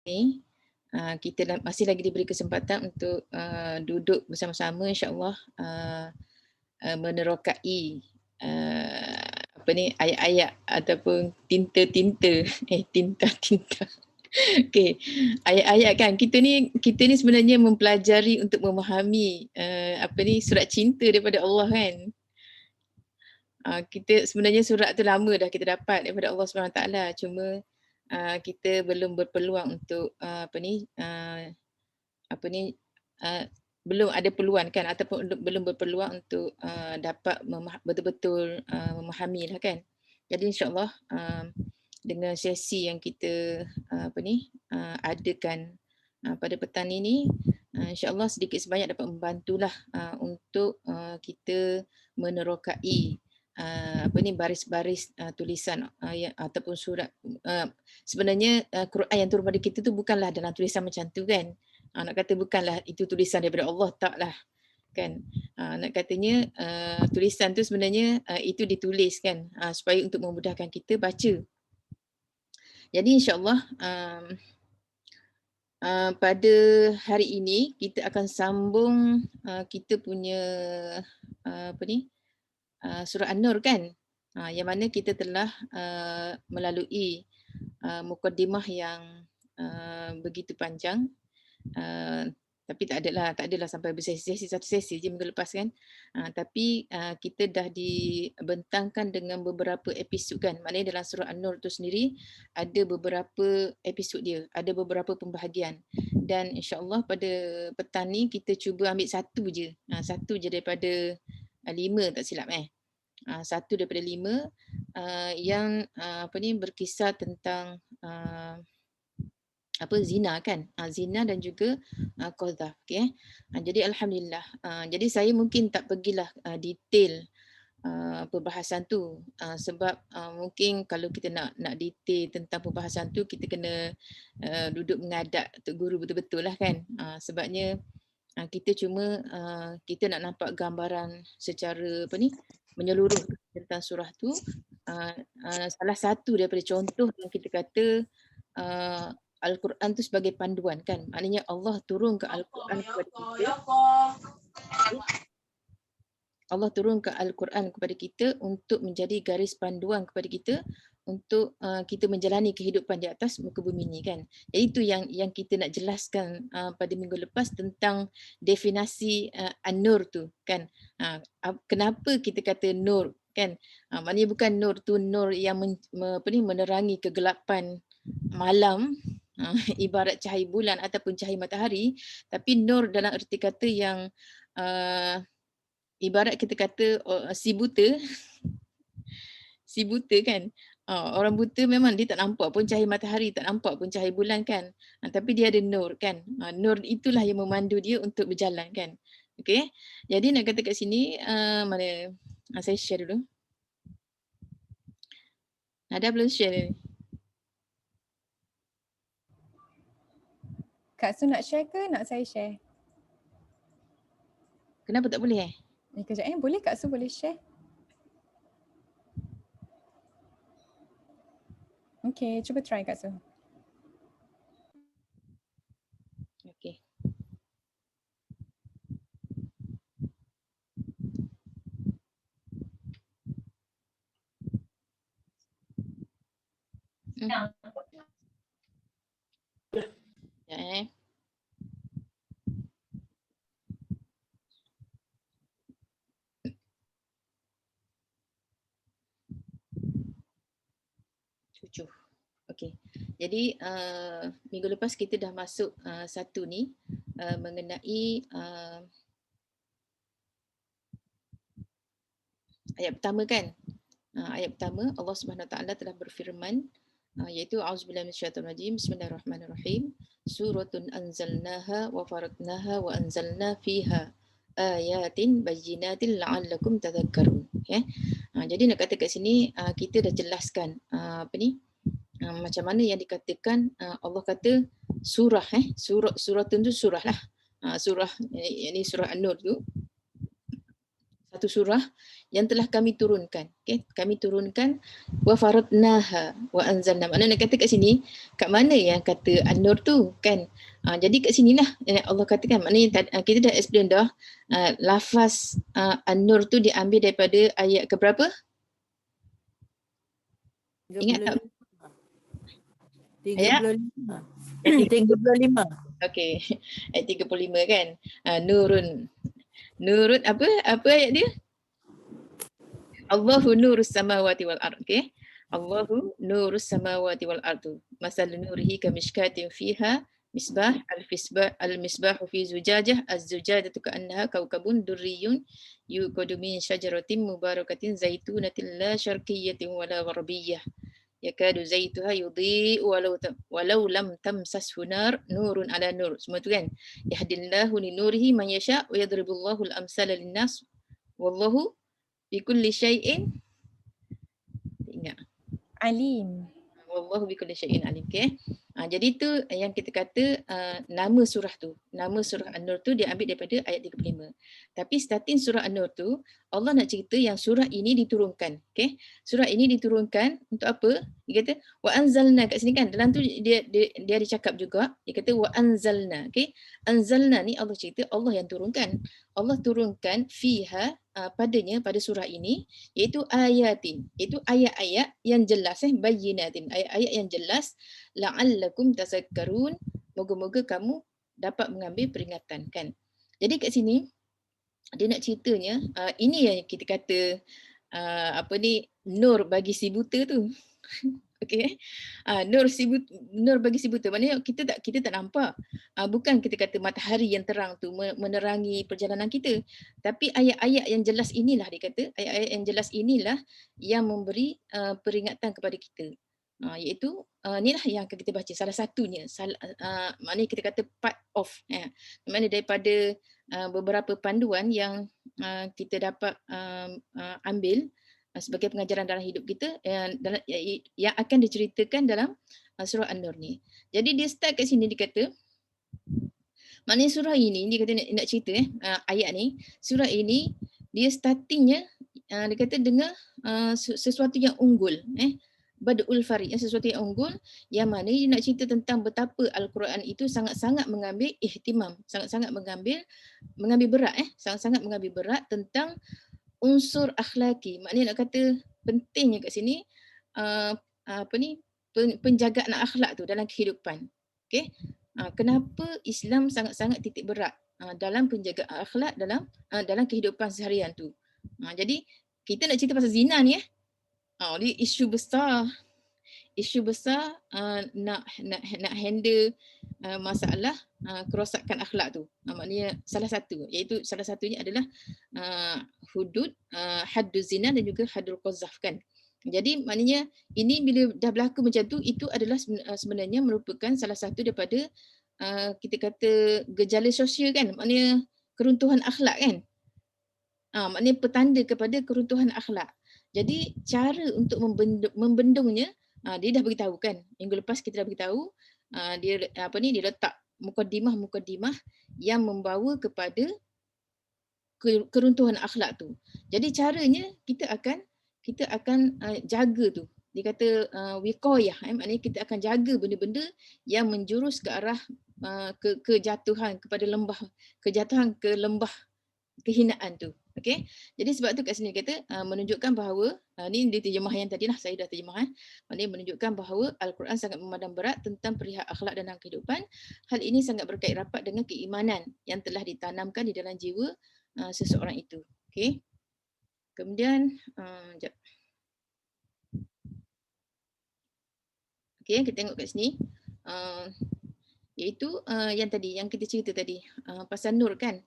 ni kita masih lagi diberi kesempatan untuk duduk bersama-sama insya-Allah menerokai apa ni ayat-ayat ataupun tinta-tinta tinta-tinta. Okey. Ayat-ayat kan kita ni sebenarnya mempelajari untuk memahami apa ni surat cinta daripada Allah kan. Kita sebenarnya surat tu lama dah kita dapat daripada Allah SWT, cuma kita belum berpeluang untuk belum ada peluang kan ataupun belum berpeluang untuk dapat betul-betul memahami lah kan. Jadi insya-Allah dengan sesi yang kita adakan pada petang ini, insya-Allah sedikit sebanyak dapat membantulah untuk kita menerokai baris-baris tulisan ataupun surat. Sebenarnya Quran yang turun pada kita tu bukanlah dalam tulisan macam tu kan. Nak kata bukanlah itu tulisan daripada Allah, taklah kan. Nak katanya tulisan tu sebenarnya itu ditulis kan supaya untuk memudahkan kita baca. Jadi insya-Allah pada hari ini kita akan sambung kita punya surah An-Nur kan, yang mana kita telah melalui mukaddimah yang begitu panjang, tapi tak adalah sampai bersesi-sesi, satu sesi je minggu lepas kan, tapi kita dah dibentangkan dengan beberapa episod kan, maknanya dalam surah An-Nur tu sendiri ada beberapa episod dia, ada beberapa pembahagian, dan insya-Allah pada petang ni kita cuba ambil satu je daripada 5 tak silap satu daripada 5 yang berkisah tentang zina kan, zina dan juga qadzaf. Okey jadi alhamdulillah. Jadi saya mungkin tak pergilah detail perbahasan tu sebab mungkin kalau kita nak detail tentang perbahasan tu kita kena duduk mengadap tok guru betul-betul lah kan. Sebabnya kita cuma kita nak nampak gambaran secara menyeluruh tentang surah tu. Salah satu daripada contoh yang kita kata Al-Quran tu sebagai panduan kan. Maknanya Allah turun ke Al-Quran kepada kita. Allah turun ke Al-Quran kepada kita untuk menjadi garis panduan kepada kita untuk kita menjalani kehidupan di atas muka bumi ni kan. Jadi itu yang kita nak jelaskan pada minggu lepas tentang definisi An-Nur tu kan. Kenapa kita kata nur kan? Maknanya bukan nur tu nur yang menerangi kegelapan malam ibarat cahaya bulan ataupun cahaya matahari, tapi nur dalam erti kata yang ibarat kita kata si buta si buta kan. Orang buta memang dia tak nampak pun cahaya matahari, tak nampak pun cahaya bulan kan. Tapi dia ada nur kan. Nur itulah yang memandu dia untuk berjalan kan. Okey. Jadi nak kata kat sini mana saya share dulu. Ada belum share ni? Kak Su nak share ke nak saya share? Kenapa tak boleh Kejap boleh Kak Su boleh share? Okay, cuba try Kak Su. Okay. Ya Cucu. Okey. Jadi minggu lepas kita dah masuk satu ni mengenai ayat pertama kan. Ayat pertama Allah Subhanahu Wa Taala telah berfirman iaitu auzubillahi minasyaitonir rajim bismillahirrahmanirrahim suratun anzalnaha wa faradnaha wa anzalna fiha ayatin bayyinatin la'allakum tadhakkarun. Jadi nak kata kat sini kita dah jelaskan macam mana yang dikatakan Allah kata surah suratun tu surah lah. Surah ini surah An-Nur tu satu surah yang telah kami turunkan. Okay? Kami turunkan wa faradnaha wa anzalna. Maknanya nak kata kat sini, kat mana yang kata An-Nur tu kan? Jadi kat sinilah Allah katakan, maknanya kita dah explain dah, lafaz An-Nur tu diambil daripada ayat ke berapa? Ingat tak? 35. Ayat 35. Okey. Ayat 35 kan? Nurun. Nurun apa ayat dia? Allahu nurus samawati wal ard. Okey. Allahu nurus samawati wal ardu. Masal nurihi kamishkatin fiha misbah al-misbahu fi zujajah az-zujajatu ka'annaha kawkabun durriyun yuqadu min syajaratin mubarakatin zaitunatin la syarqiyyatin wala gharbiyyah yakadu zaituha yudhi'u walau lam tamsashu nar nurun ala nur. Semua tu kan. Yahdillahu li nurihi man yasha' wa yadribullahu al-amsala lin-nas wallahu bikulli syai'in, ingat, Alim. wallahu bikulli syai'in alim. Okay. Jadi tu yang kita kata nama surah tu. Nama surah An-Nur tu dia ambil daripada ayat 35. Tapi starting surah An-Nur tu, Allah nak cerita yang surah ini diturunkan. Okay. Surah ini diturunkan untuk apa? Dia kata wa anzalna kat sini kan. Dalam tu dia ada cakap juga. Dia kata wa anzalna. Okay. Anzalna ni Allah cerita Allah yang turunkan. Allah turunkan fiha padanya, pada surah ini, iaitu ayatin, iaitu ayat-ayat yang jelas, bayyinatin, ayat-ayat yang jelas, la'allakum tazakkarun, moga-moga kamu dapat mengambil peringatan kan. Jadi kat sini dia nak ceritanya, ini yang kita kata nur bagi si buta tu. Okey. Nur bagi si buta. Maknanya kita tak nampak. Bukan kita kata matahari yang terang tu menerangi perjalanan kita. Tapi ayat-ayat yang jelas inilah, dia kata, ayat-ayat yang jelas inilah yang memberi peringatan kepada kita. Iaitu inilah yang akan kita baca, salah satunya. Maknanya kita kata part of. Maknanya daripada beberapa panduan yang kita dapat ambil sebagai pengajaran dalam hidup kita yang akan diceritakan dalam surah An-Nur ni. Jadi dia start kat sini, dia kata, maknanya surah ini, dia kata nak cerita ayat ni, surah ini dia startingnya dia kata dengar sesuatu yang unggul, badul farid, sesuatu yang unggul, yang mana dia nak cerita tentang betapa Al-Quran itu sangat-sangat mengambil ihtimam, sangat-sangat mengambil berat, sangat-sangat mengambil berat tentang unsur akhlaki. Maknanya nak kata pentingnya kat sini penjagaan akhlak tu dalam kehidupan. Okey. Kenapa Islam sangat-sangat titik berat dalam penjagaan akhlak dalam kehidupan seharian tu. Jadi kita nak cerita pasal zina ni dia isu besar. Isu besar nak handle masalah kerosakan akhlak tu. Maknanya salah satunya adalah hudud hadduz zina dan juga haddul qazaf kan. Jadi maknanya ini bila dah berlaku macam tu, itu adalah sebenarnya merupakan salah satu daripada kita kata gejala sosial kan. Maknanya keruntuhan akhlak kan. Maknanya petanda kepada keruntuhan akhlak. Jadi cara untuk membendungnya dia dah beritahu kan. Minggu lepas kita dah beritahu dia letak mukadimah yang membawa kepada keruntuhan akhlak tu. Jadi caranya kita akan jaga tu. Dia kata wiqayah, maknanya kita akan jaga benda-benda yang menjurus ke arah kejatuhan ke lembah kehinaan tu. Okey. Jadi sebab tu kat sini kata menunjukkan bahawa ni di terjemah yang tadi lah, saya dah terjemah maknanya menunjukkan bahawa Al-Quran sangat memandang berat tentang perihal akhlak dalam kehidupan. Hal ini sangat berkait rapat dengan keimanan yang telah ditanamkan di dalam jiwa seseorang itu. Okey. Kemudian jap. Okey, kita tengok kat sini. Iaitu yang tadi, yang kita cerita tadi pasal nur kan.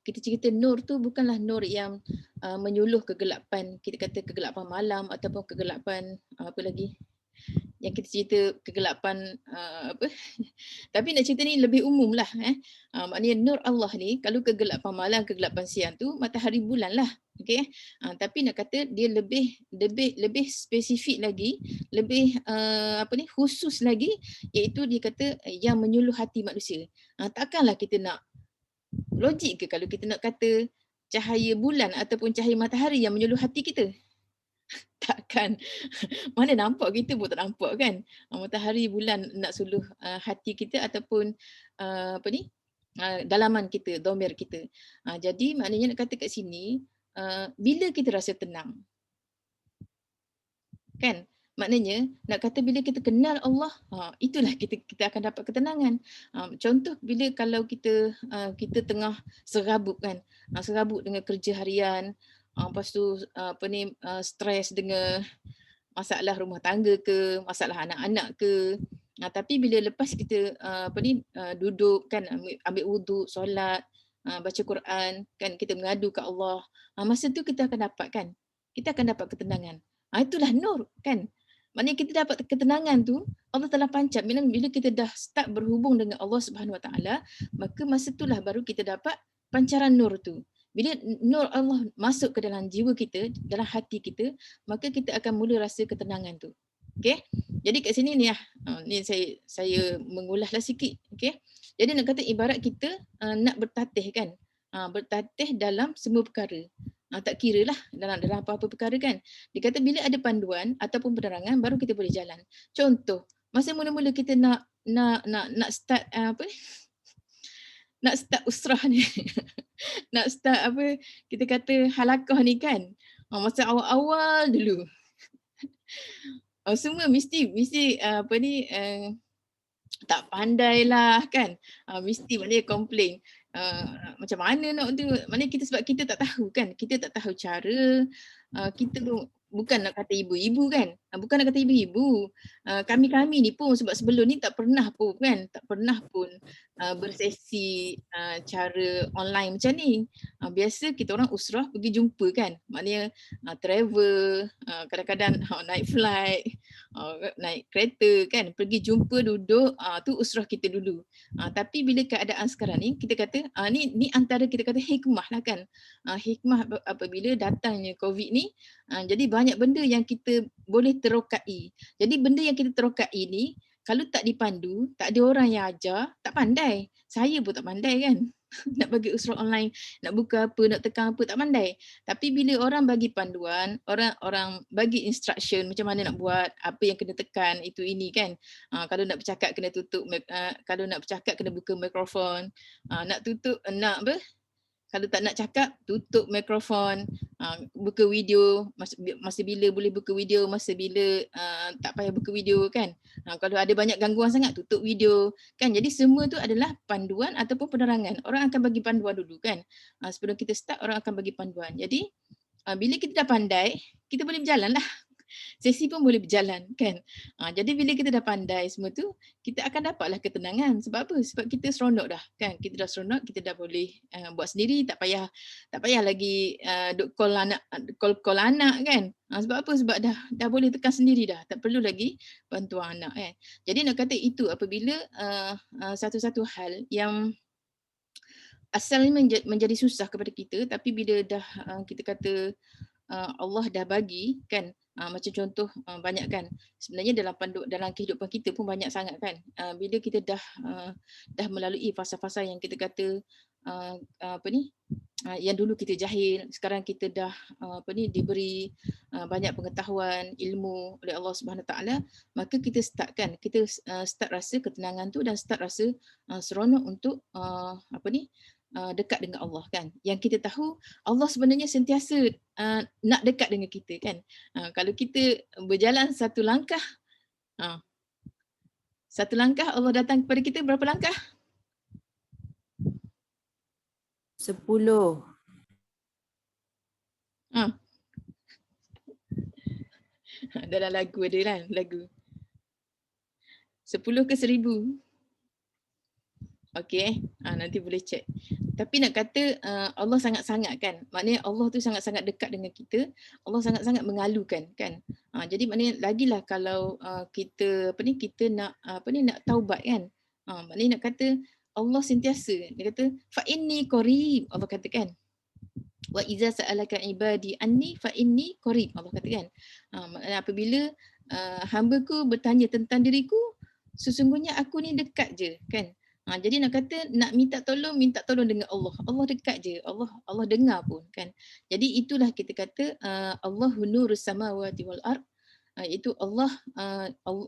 Kita cerita nur tu bukanlah nur yang menyuluh kegelapan, kita kata kegelapan malam ataupun kegelapan apa lagi yang kita cerita kegelapan tapi nak cerita ni lebih umum lah maknanya nur Allah ni kalau kegelapan malam, kegelapan siang tu matahari bulan lah. Okey. Tapi nak kata dia lebih spesifik lagi, lebih khusus lagi, iaitu dia kata yang menyuluh hati manusia. Takkanlah kita nak logik ke kalau kita nak kata cahaya bulan ataupun cahaya matahari yang menyuluh hati kita? Takkan. Mana nampak, kita pun tak nampak kan. Matahari, bulan nak suluh hati kita ataupun apa ni, dalaman kita, dhamir kita. Jadi maknanya nak kata kat sini, bila kita rasa tenang, kan? Maknanya nak kata bila kita kenal Allah, itulah kita akan dapat ketenangan. Contoh bila kalau kita tengah serabut kan, serabut dengan kerja harian, lepas tu apa ni, stres dengan masalah rumah tangga ke, masalah anak-anak ke. Tapi bila lepas kita apa ni, duduk kan, ambil wuduk, solat, baca Quran kan, kita mengadu ke Allah, masa tu kita akan dapat kan, kita akan dapat ketenangan. Itulah nur kan. Maknanya kita dapat ketenangan tu, Allah telah pancat. Bila kita dah start berhubung dengan Allah Subhanahu Wa Taala, maka masa itulah baru kita dapat pancaran nur tu. Bila nur Allah masuk ke dalam jiwa kita, dalam hati kita, maka kita akan mula rasa ketenangan tu. Okey? Jadi kat sini ni ni saya mengulahlah sikit, okey? Jadi nak kata ibarat kita nak bertatih kan. Bertatih dalam semua perkara. Tak kira lah dalam apa-apa perkara kan. Dia kata bila ada panduan ataupun penerangan baru kita boleh jalan. Contoh, masa mula-mula kita nak start apa ni? Nak start usrah ni. Nak start apa, kita kata halakah ni kan. Masa awal-awal dulu. Semua mesti apa ni, tak pandai lah kan. Mesti maknanya komplain. Macam mana nak tu, maknanya kita sebab kita tak tahu kan, kita tak tahu cara, kita tu bukan nak kata ibu-ibu kan, bukan nak kata ibu-ibu, kami-kami ni pun sebab sebelum ni tak pernah pun kan, tak pernah pun bersesi cara online macam ni. Biasa kita orang usrah pergi jumpa kan, maknanya travel, kadang-kadang naik flight, naik kereta kan, pergi jumpa duduk, tu usrah kita dulu. Tapi bila keadaan sekarang ni, kita kata ni antara kita kata hikmah lah kan. Hikmah apabila datangnya COVID ni, jadi banyak benda yang kita boleh terokai. Jadi benda yang kita terokai ni, kalau tak dipandu, tak ada orang yang ajar, tak pandai. Saya pun tak pandai kan. Nak bagi usrah online, nak buka apa, nak tekan apa, tak pandai. Tapi bila orang bagi panduan, orang bagi instruction macam mana nak buat, apa yang kena tekan, itu ini kan. Kalau nak bercakap kena tutup, kalau nak bercakap kena buka mikrofon, nak tutup, nak apa, kalau tak nak cakap, tutup mikrofon, buka video, masa bila boleh buka video, masa bila tak payah buka video kan. Kalau ada banyak gangguan sangat, tutup video kan. Jadi semua tu adalah panduan ataupun penerangan. Orang akan bagi panduan dulu kan. Sebelum kita start, orang akan bagi panduan. Jadi bila kita dah pandai, kita boleh berjalan lah. Sesi pun boleh berjalan kan. Jadi bila kita dah pandai semua tu, kita akan dapatlah ketenangan. Sebab apa? Sebab kita seronok dah kan. Kita dah seronok, kita dah boleh buat sendiri, tak payah lagi duk call anak kan. Sebab apa? Sebab dah boleh tekan sendiri dah. Tak perlu lagi bantuan anak kan. Jadi nak kata itu apabila satu-satu hal yang asalnya menjadi susah kepada kita, tapi bila dah kita kata Allah dah bagi kan, macam contoh banyak kan, sebenarnya dalam kehidupan kita pun banyak sangat kan, bila kita dah melalui fasa-fasa yang kita kata apa ni, yang dulu kita jahil, sekarang kita dah apa ni, diberi banyak pengetahuan, ilmu oleh Allah Subhanahu Taala, maka kita start kan, kita start rasa ketenangan tu dan start rasa seronok untuk apa ni, dekat dengan Allah kan. Yang kita tahu Allah sebenarnya sentiasa nak dekat dengan kita kan. Kalau kita berjalan satu langkah, Allah datang kepada kita berapa langkah? 10. Dalam lagu ada kan, lagu 10 ke 1000? Okey, nanti boleh check. Tapi nak kata Allah sangat-sangat kan, maknanya Allah tu sangat-sangat dekat dengan kita, Allah sangat-sangat mengalukan kan. Jadi maknanya lagilah kalau kita nak taubat kan. Maknanya nak kata Allah sentiasa, dia kata fa inni qarib, Allah kata kan. Wa iza sa'alaka ibadi anni fa inni qarib, Allah kata kan. Maknanya apabila hamba-Ku bertanya tentang diriku, sesungguhnya aku ni dekat je kan. Jadi nak kata nak minta tolong dengan Allah. Allah dekat je. Allah dengar pun kan. Jadi itulah kita kata Allahu nurus samawati wal ard. Itu Allah,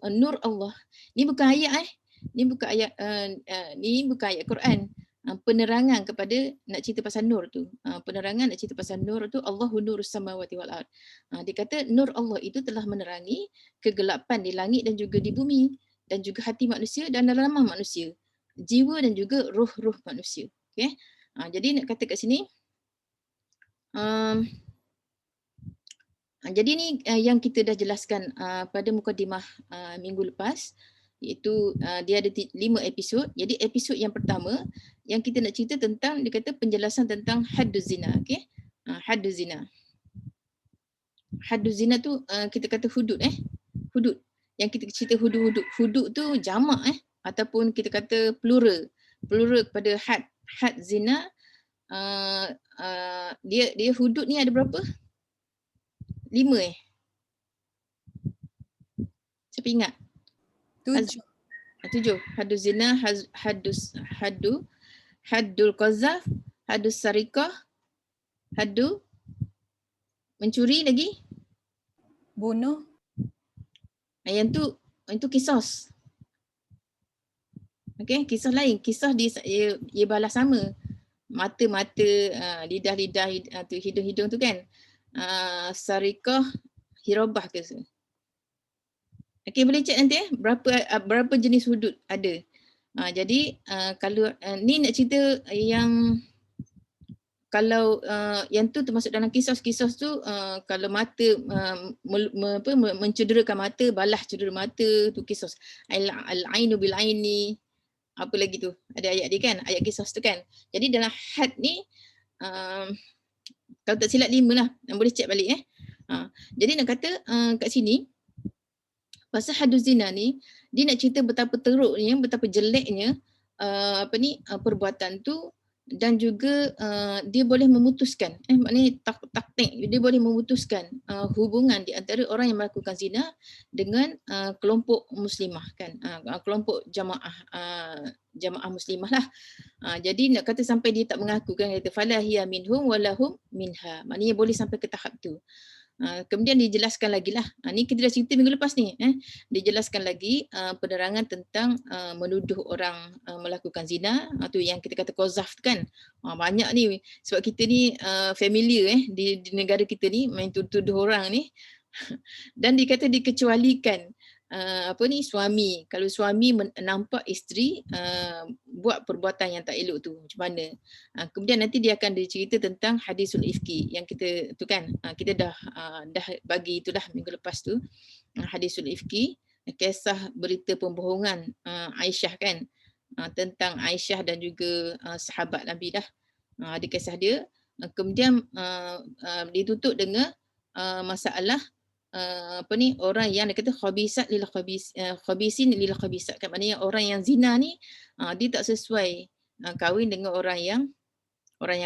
nur Allah. Ni bukan ayat Ni bukan ayat ni bukan ayat Quran. Penerangan kepada nak cerita pasal nur tu. Penerangan nak cerita pasal nur tu Allahu nurus samawati wal ard. Dia kata nur Allah itu telah menerangi kegelapan di langit dan juga di bumi dan juga hati manusia dan dalaman manusia, jiwa dan juga roh-roh manusia. Okay? Jadi nak kata kat sini, jadi ni yang kita dah jelaskan pada mukadimah minggu lepas, iaitu dia ada 5 episod. Jadi episod yang pertama yang kita nak cerita tentang, dia kata penjelasan tentang hadduz zina. Okay? Hadduz zina. Hadduz zina tu kita kata hudud. Hudud. Yang kita cerita hudud-hudud. Hudud tu jamak ataupun kita kata plural kepada had. Had zina, dia hudud ni ada berapa? 5 siapa ingat? 7. 7. Hadduz zina, haddul qazaf, haddus sarikah, haddu mencuri lagi? Bunuh. Yang tu kisos. Okey, kisah lain. Kisah dia balas sama. Mata-mata, lidah-lidah, tu hidung-hidung tu kan. Sarikah, hirabah ke? Okey, boleh cek nanti berapa jenis hudud ada. Jadi kalau ni nak cerita yang kalau yang tu termasuk dalam kisos-kisos tu, kalau mata mencederakan mata, balah cedera mata tu kisos. Al-ainu bil-aini, apa lagi tu? Ada ayat dia kan? Ayat kisos tu kan? Jadi dalam had ni, kalau tak silap 5 lah. Boleh cek balik Jadi nak kata kat sini, pasal hadduz zina ni, dia nak cerita betapa teruknya, betapa jeleknya perbuatan tu, dan juga dia boleh memutuskan, maknanya taktik, dia boleh memutuskan hubungan di antara orang yang melakukan zina dengan kelompok muslimah kan, kelompok jamaah muslimah lah. Jadi nak kata sampai dia tak mengaku kan, kata fala hiya minhum walahum minha, maknanya boleh sampai ke tahap tu. Kemudian dijelaskan lagi lah, ni kita dah cerita minggu lepas ni, dijelaskan lagi penerangan tentang menuduh orang melakukan zina, tu yang kita kata qazaf tu kan. Banyak ni, sebab kita ni familiar di negara kita ni main tuduh orang ni. Dan dikata dikecualikan suami, kalau suami nampak isteri buat perbuatan yang tak elok tu macam mana. Kemudian nanti dia akan dicerita tentang hadisul ifki yang kita tu kan, kita dah bagi itulah minggu lepas tu, hadisul ifki, kisah berita pembohongan Aisyah kan, tentang Aisyah dan juga sahabat Nabi dah, ada kisah dia. Kemudian ditutup dengan masalah orang yang dia kata khabisin lil khabisat kan, maknanya orang yang zina ni dia tak sesuai kahwin dengan orang yang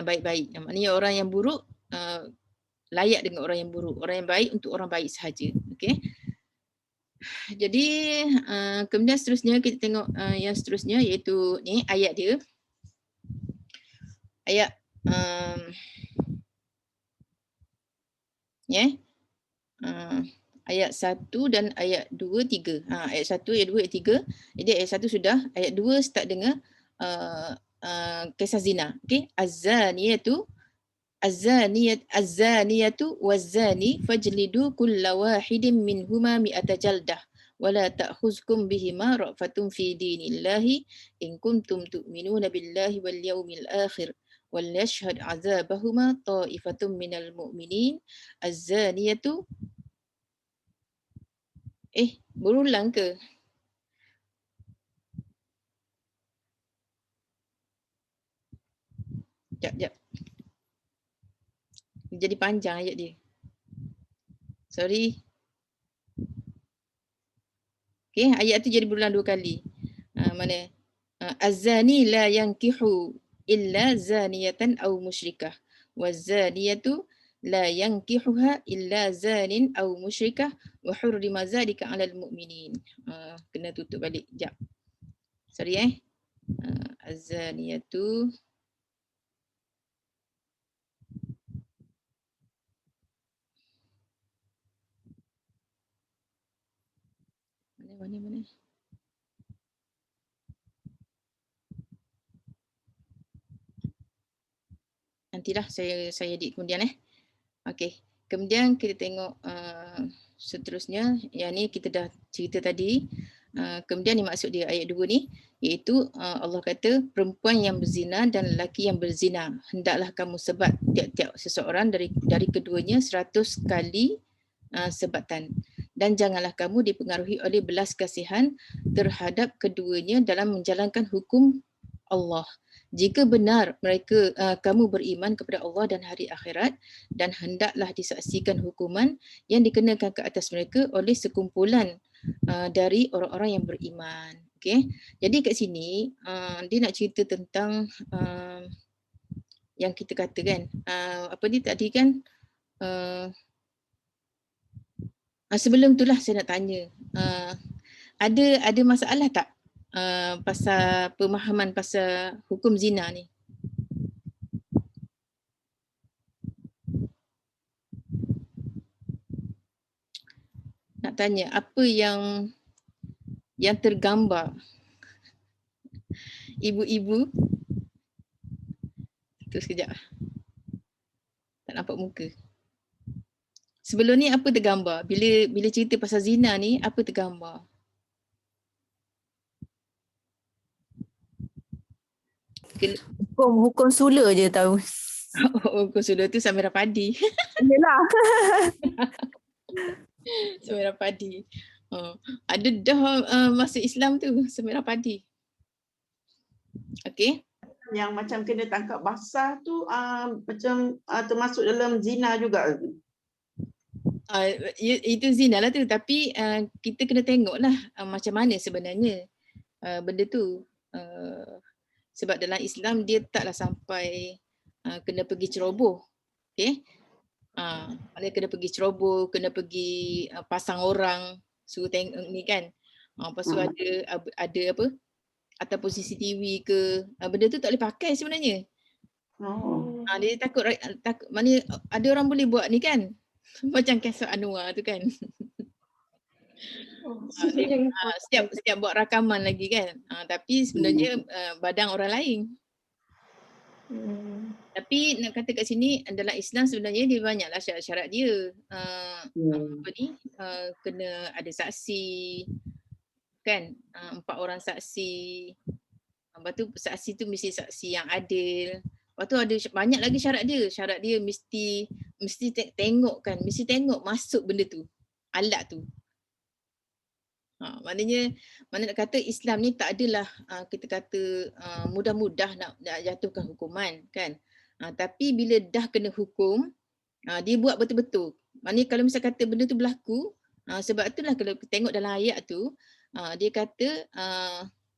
baik-baik, maknanya orang yang buruk layak dengan orang yang buruk, orang yang baik untuk orang baik sahaja. Okey, jadi kemudian seterusnya kita tengok yang seterusnya, iaitu ni ayat dia, ayat ayat 1 dan ayat 2, 3. Ayat 1, ayat 2, ayat 3. Jadi ayat 1 sudah, ayat 2 start dengan kisah zina. Okey, az-zaniyatu waz-zani fajlidu kulla wahidin minhuma mi'ata jaldah wala ta'khuzkum bihima ra'fatun fi dinillahi in kuntum tu'minuna billahi wal yawmil akhir wal yashhad 'adzabahuma ta'ifatun minal mu'minin. Az-zaniyatu berulang ke? Jap. Jadi panjang ayat dia. Sorry. Okey, ayat tu jadi berulang 2 kali. Mana? Az-zani la yankihu illa zaniyatan aw musyrikah. Waz-zaniyatu la yankihuha illa zanin aw musyrikah wa hurrima zalika 'alal mu'minin. Kena tutup balik. Jap. Sorry Az-zaniyatu mana. Nantilah saya edit kemudian Okey. Kemudian kita tengok seterusnya, yang ni kita dah cerita tadi. Kemudian ni maksud dia ayat 2 ni, iaitu Allah kata perempuan yang berzina dan lelaki yang berzina, hendaklah kamu sebat tiap-tiap seseorang dari keduanya 100 kali sebatan. Dan janganlah kamu dipengaruhi oleh belas kasihan terhadap keduanya dalam menjalankan hukum Allah. Jika benar mereka kamu beriman kepada Allah dan hari akhirat, dan hendaklah disaksikan hukuman yang dikenakan ke atas mereka oleh sekumpulan dari orang-orang yang beriman. Okey. Jadi kat sini dia nak cerita tentang yang kita kata kan, apa ni tadi kan, sebelum itulah saya nak tanya, ada masalah tak pasal pemahaman pasal hukum zina ni? Nak tanya apa yang tergambar? Ibu-ibu tu sekejap, tak nampak muka. Sebelum ni apa tergambar? Bila cerita pasal zina ni, apa tergambar? Hukum sula je tahu. Hukum sula tu Samira Padi. Yelah. Samira Padi. Ada dah masa Islam tu Samira Padi. Okey. Yang macam kena tangkap basah tu macam termasuk dalam zina juga. Itu zina lah tu, tapi kita kena tengoklah macam mana sebenarnya benda tu. Sebab dalam Islam dia taklah sampai kena pergi ceroboh. Okey. Dia kena pergi ceroboh, kena pergi pasang orang suruh tengok ni kan. Lepas tu ada apa? Ataupun CCTV ke, benda tu tak boleh pakai sebenarnya. Dia takut mana ada orang boleh buat ni kan. Macam kisah Anwar tu kan. Setiap buat rakaman lagi kan. Tapi sebenarnya badan orang lain. Tapi nak kata kat sini dalam Islam sebenarnya dia banyaklah syarat-syarat dia. Apa ni? Kena ada saksi kan, 4 orang saksi. Lepas tu saksi tu mesti saksi yang adil. Lepas tu ada banyak lagi syarat dia. Syarat dia mesti tengok kan, mesti tengok masuk benda tu, alat tu. Maknanya mana nak kata Islam ni tak adalah kita kata mudah-mudah nak jatuhkan hukuman kan. Tapi bila dah kena hukum, dia buat betul-betul. Maknanya kalau misal kata benda tu berlaku, sebab itulah kalau tengok dalam ayat tu, dia kata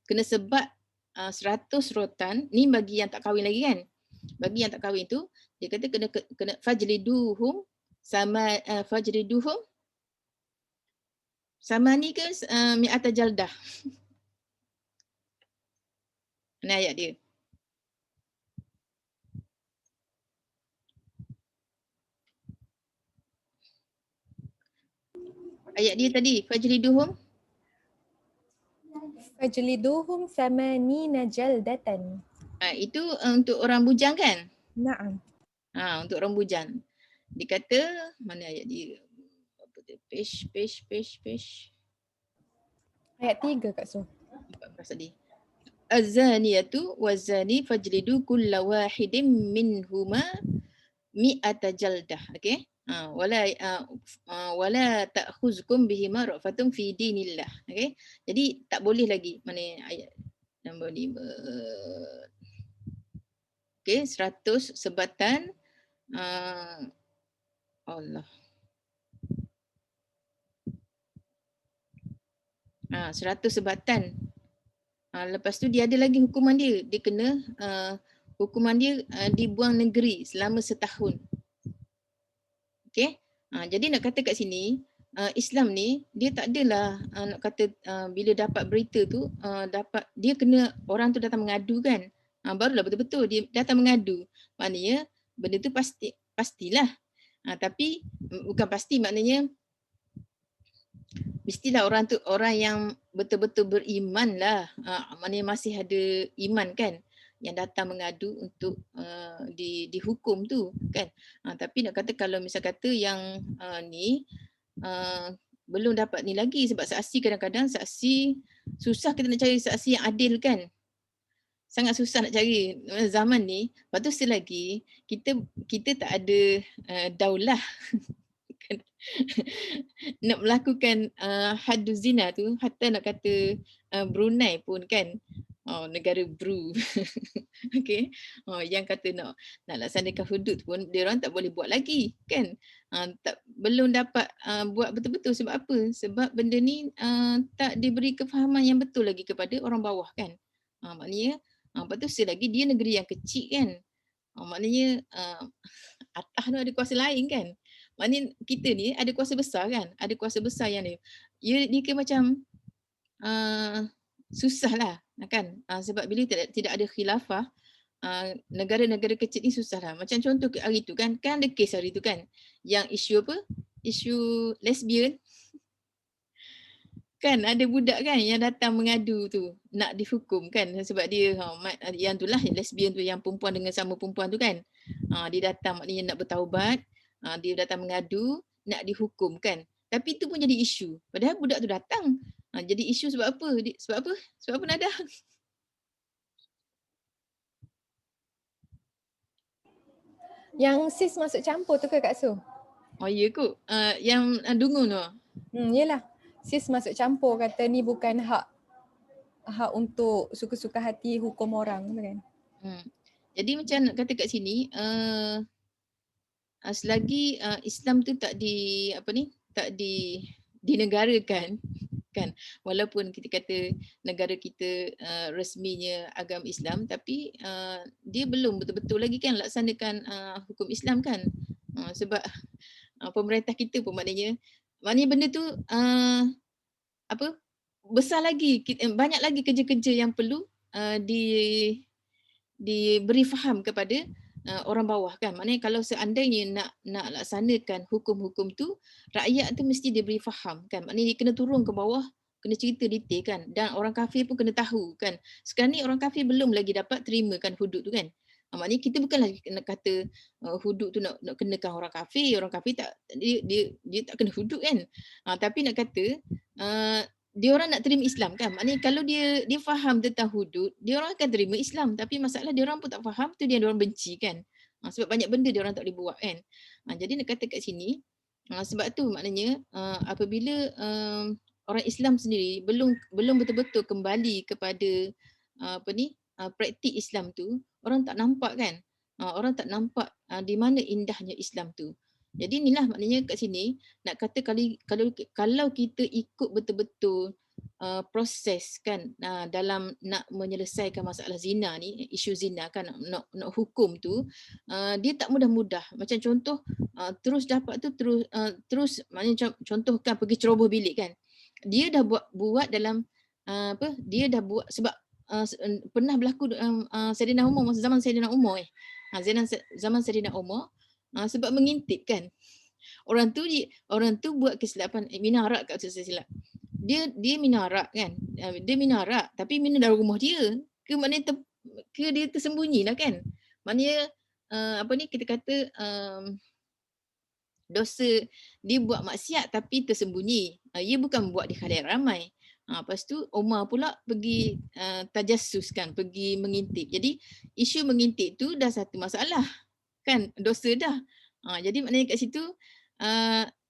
kena sebat 100 rotan, ni bagi yang tak kahwin lagi kan. Bagi yang tak kahwin tu, dia kata kena fajliduhum sama ni ke mi'ata jaldah. Ini ayat dia. Ayat dia tadi, fajliduhum Fajliduhum 8 jaldatan. Itu untuk orang bujang kan? Naam. Untuk orang bujang. Dia kata, mana ayat dia? Page. Ayat 3 Kak Su. 14 tadi. Az-zaniyatu waz-zani fajlidu kulla wahidin minhuma mi'ata jaldah. Okey? Wala ta'khuzkum bihima ra'fatun fi dinillah. Okey? Jadi tak boleh lagi. Mana ayat nombor 5. Okey, 100 sebatan Allah. 100 sebatan. Lepas tu dia ada lagi hukuman dia. Dia kena hukuman dia dibuang negeri selama setahun. Okey. Jadi nak kata kat sini Islam ni dia tak adalah nak kata bila dapat berita tu dia kena orang tu datang mengadu kan. Barulah betul-betul dia datang mengadu. Maknanya benda tu pastilah. Tapi bukan pasti, maknanya mestilah orang tu orang yang betul-betul beriman lah. Maknanya masih ada iman kan, yang datang mengadu untuk dihukum tu kan. Tapi nak kata kalau misal kata yang ni belum dapat ni lagi, sebab saksi kadang-kadang saksi susah kita nak cari saksi yang adil kan. Sangat susah nak cari zaman ni. Lepas tu selagi kita tak ada daulah nak melakukan haddu zina tu, hatta nak kata Brunei pun kan, negara Bru okey, yang kata nak laksanakan hudud pun dia orang tak boleh buat lagi kan. Belum dapat buat betul-betul. Sebab apa? Sebab benda ni tak diberi kefahaman yang betul lagi kepada orang bawah kan. Maknanya lepas tu selagi dia negeri yang kecil kan, maknanya atas tu ada kuasa lain kan. Maknanya kita ni ada kuasa besar kan, ada kuasa besar yang ni. Dia kira macam susah lah kan. Sebab bila tidak ada khilafah, negara-negara kecil ni susah lah. Macam contoh hari tu kan ada kes hari tu kan, yang isu apa? Isu lesbian. Kan ada budak kan yang datang mengadu tu nak dihukum kan, sebab dia yang itulah lesbian tu, yang perempuan dengan sama perempuan tu kan. Dia datang maknanya nak bertaubat, dia datang mengadu nak dihukum kan. Tapi itu pun jadi isu. Padahal budak tu datang. Jadi isu sebab apa? Sebab apa Nada? Yang sis masuk campur tu ke Kak Su? Oh ya kot. Yang Dungun tu. Yelah. Sis masuk campur kata ni bukan hak untuk suka-suka hati hukum orang tu kan. Jadi macam nak kata kat sini, selagi Islam tu tak dinegarakan kan, walaupun kita kata negara kita resminya agama Islam, tapi dia belum betul-betul lagi kan laksanakan hukum Islam kan. Sebab pemerintah kita pun maknanya benda tu besar lagi, banyak lagi kerja-kerja yang perlu diberi faham kepada orang bawah kan. Maknanya kalau seandainya nak laksanakan hukum-hukum tu, rakyat tu mesti diberi faham kan. Maknanya dia kena turun ke bawah, kena cerita detail kan, dan orang kafir pun kena tahu kan. Sekarang ni orang kafir belum lagi dapat terima kan hudud tu kan. Maknanya kita bukanlah nak kata hudud tu nak kenakan orang kafir tak, dia tak kena hudud kan. Tapi nak kata dia orang nak terima Islam kan. Maknanya kalau dia faham tentang hudud, dia orang akan terima Islam. Tapi masalah dia orang pun tak faham, tu dia orang benci kan. Sebab banyak benda dia orang tak boleh buat kan. Jadi nak kata kat sini, sebab tu maknanya apabila orang Islam sendiri belum betul-betul kembali kepada praktik Islam tu, orang tak nampak kan. Orang tak nampak di mana indahnya Islam tu. Jadi inilah maknanya kat sini nak kata kalau kita ikut betul-betul proses kan dalam nak menyelesaikan masalah zina ni, isu zina kan, nak hukum tu, dia tak mudah-mudah. Macam contoh terus dapat tu terus maknanya contohkan pergi ceroboh bilik kan. Dia dah buat dalam dia dah buat sebab pernah berlaku Saidina Umar, masa zaman Saidina Umar zaman Saidina Umar, sebab mengintip kan. Orang tu buat kesilapan minum arak kat saya silap. Dia minum arak kan. Dia minum arak tapi minum dalam rumah dia. Maknanya dia tersembunyi lah kan. Maknanya kita kata dosa dia buat maksiat tapi tersembunyi. Ia bukan buat di khalayak ramai. Lepas tu Umar pula pergi tajassus kan, pergi mengintip. Jadi isu mengintip tu dah satu masalah kan, dosa dah. Jadi maknanya kat situ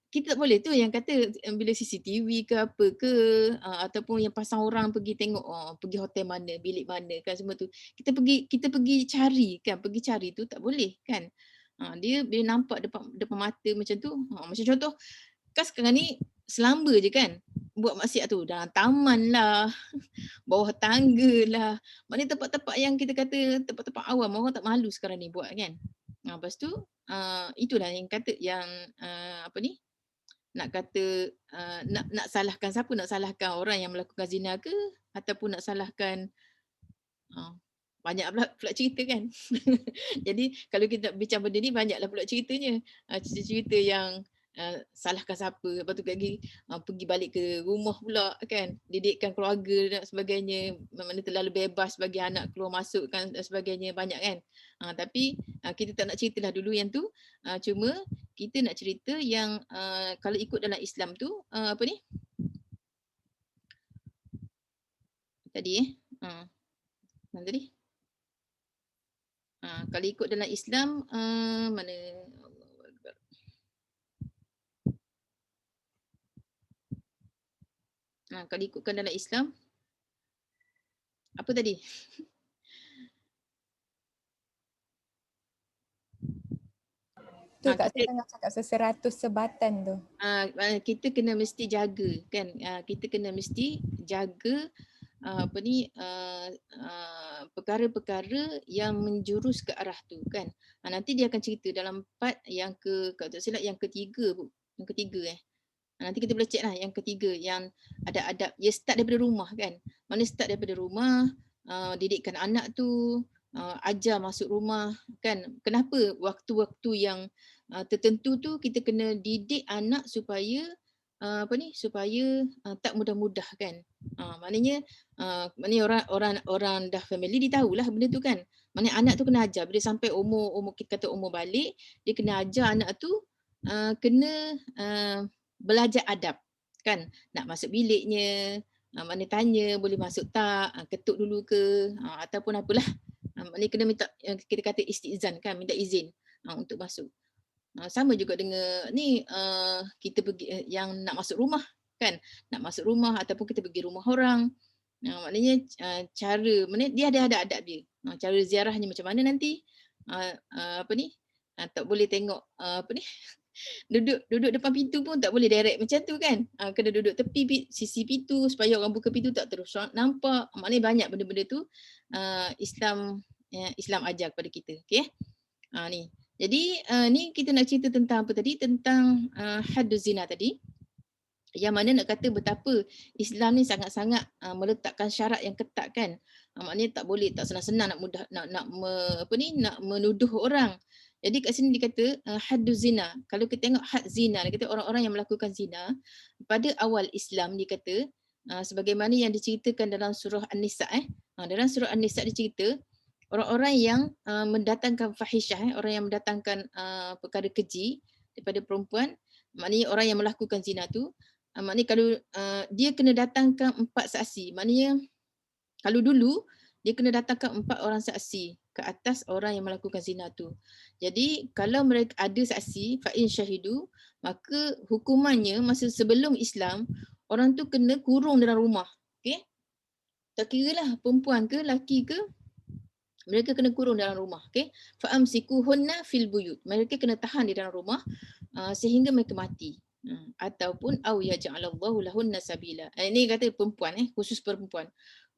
kita tak boleh tu yang kata bila CCTV ke apa ke ataupun yang pasang orang pergi tengok pergi hotel mana, bilik mana kan, semua tu kita pergi cari kan, pergi cari tu tak boleh kan. Dia nampak depan mata macam tu. Macam contoh kan sekarang ni selamba je kan buat maksiat tu, dalam taman lah, bawah tangga lah. Maknanya tempat-tempat yang kita kata tempat-tempat awam, orang tak malu sekarang ni buat kan. Lepas tu itulah yang kata yang nak kata nak salahkan siapa? Nak salahkan orang yang melakukan zina ke ataupun nak salahkan banyak pula cerita kan. Jadi kalau kita bincang benda ni banyaklah pula ceritanya. Cerita-cerita yang salahkan siapa, lepas tu lagi pergi balik ke rumah pula kan, didikkan keluarga dan sebagainya, mana terlalu bebas bagi anak keluar masuk kan dan sebagainya, banyak kan. Tapi kita tak nak ceritalah dulu yang tu. Cuma kita nak cerita yang kalau ikut dalam Islam tu apa ni? Tadi mana tadi? Kalau ikut dalam Islam mana Allahuakbar. Kalau ikutkan dalam Islam apa tadi? Tu Kak saya tengah cakap 100 sebatan tu. Kita kena mesti jaga kan. Kita kena mesti jaga perkara-perkara yang menjurus ke arah tu kan. Nanti dia akan cerita dalam part yang kalau tak silap yang ketiga. Nanti kita boleh cek lah yang ketiga yang ada adab. Ya start daripada rumah kan. Mana start daripada rumah, didikkan anak tu, ajar masuk rumah kan. Kenapa waktu-waktu yang tertentu tu kita kena didik anak supaya supaya tak mudah-mudah kan. Maknanya orang dah family dia tahulah benda tu kan. Maknanya anak tu kena ajar bila sampai umur kita kata umur balik, dia kena ajar anak tu kena belajar adab kan. Nak masuk biliknya, mana tanya boleh masuk tak, ketuk dulu ke ataupun apalah. Maknanya kena minta, kita kata istizan kan, minta izin untuk masuk. Sama juga dengan ni kita pergi yang nak masuk rumah kan, nak masuk rumah ataupun kita pergi rumah orang. Maknanya maknanya dia ada adab dia. Cara ziarahnya macam mana nanti, tak boleh tengok duduk depan pintu pun tak boleh direct macam tu kan. Kena duduk tepi sisi pintu supaya orang buka pintu tak terus nampak. Maknanya banyak benda-benda tu Islam ajar kepada kita. Okey. Ni. Jadi ni kita nak cerita tentang apa tadi? Tentang hadduz zina tadi. Yang mana nak kata betapa Islam ni sangat-sangat meletakkan syarat yang ketat kan. Maknanya tak boleh, tak senang-senang nak menuduh orang. Jadi kat sini dia kata hadduz zina. Kalau kita tengok had zina, dia kata orang-orang yang melakukan zina pada awal Islam, dia kata sebagaimana yang diceritakan dalam surah An-Nisa dalam surah An-Nisa dicerita orang-orang yang mendatangkan fahisyah, orang yang mendatangkan perkara keji daripada perempuan, maknanya orang yang melakukan zina tu, maknanya kalau dia kena datangkan 4 saksi. Maknanya kalau dulu dia kena datangkan 4 orang saksi ke atas orang yang melakukan zina tu. Jadi kalau mereka ada saksi fa in syahidu, maka hukumannya masa sebelum Islam orang tu kena kurung dalam rumah. Okey? Tak kiralah perempuan ke lelaki ke, mereka kena kurung dalam rumah. Okey? Fa amsikuhunna fil buyut. Mereka kena tahan di dalam rumah sehingga mereka mati. Ataupun au yaj'alallahu lahunna sabila. Ini kata perempuan khusus perempuan.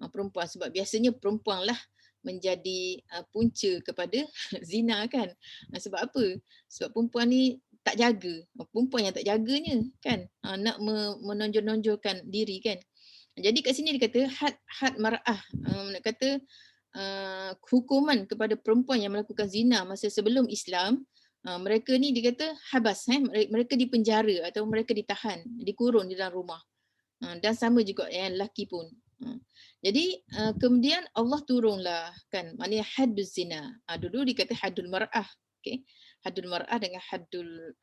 Perempuan sebab biasanya perempuanlah menjadi punca kepada zina kan. Sebab apa? Sebab perempuan ni tak jaga. Perempuan yang tak jaganya kan. Nak menonjol-nonjolkan diri kan. Jadi kat sini dia kata had mar'ah. Nak kata hukuman kepada perempuan yang melakukan zina masa sebelum Islam, mereka ni dia kata habas, mereka dipenjara atau mereka ditahan, dikurung di dalam rumah. Dan sama juga yang lelaki pun. Jadi kemudian Allah turunlah kan, maknanya hadduz zina. Dulu dikata haddul mar'ah. Okay. Haddul mar'ah dengan haddul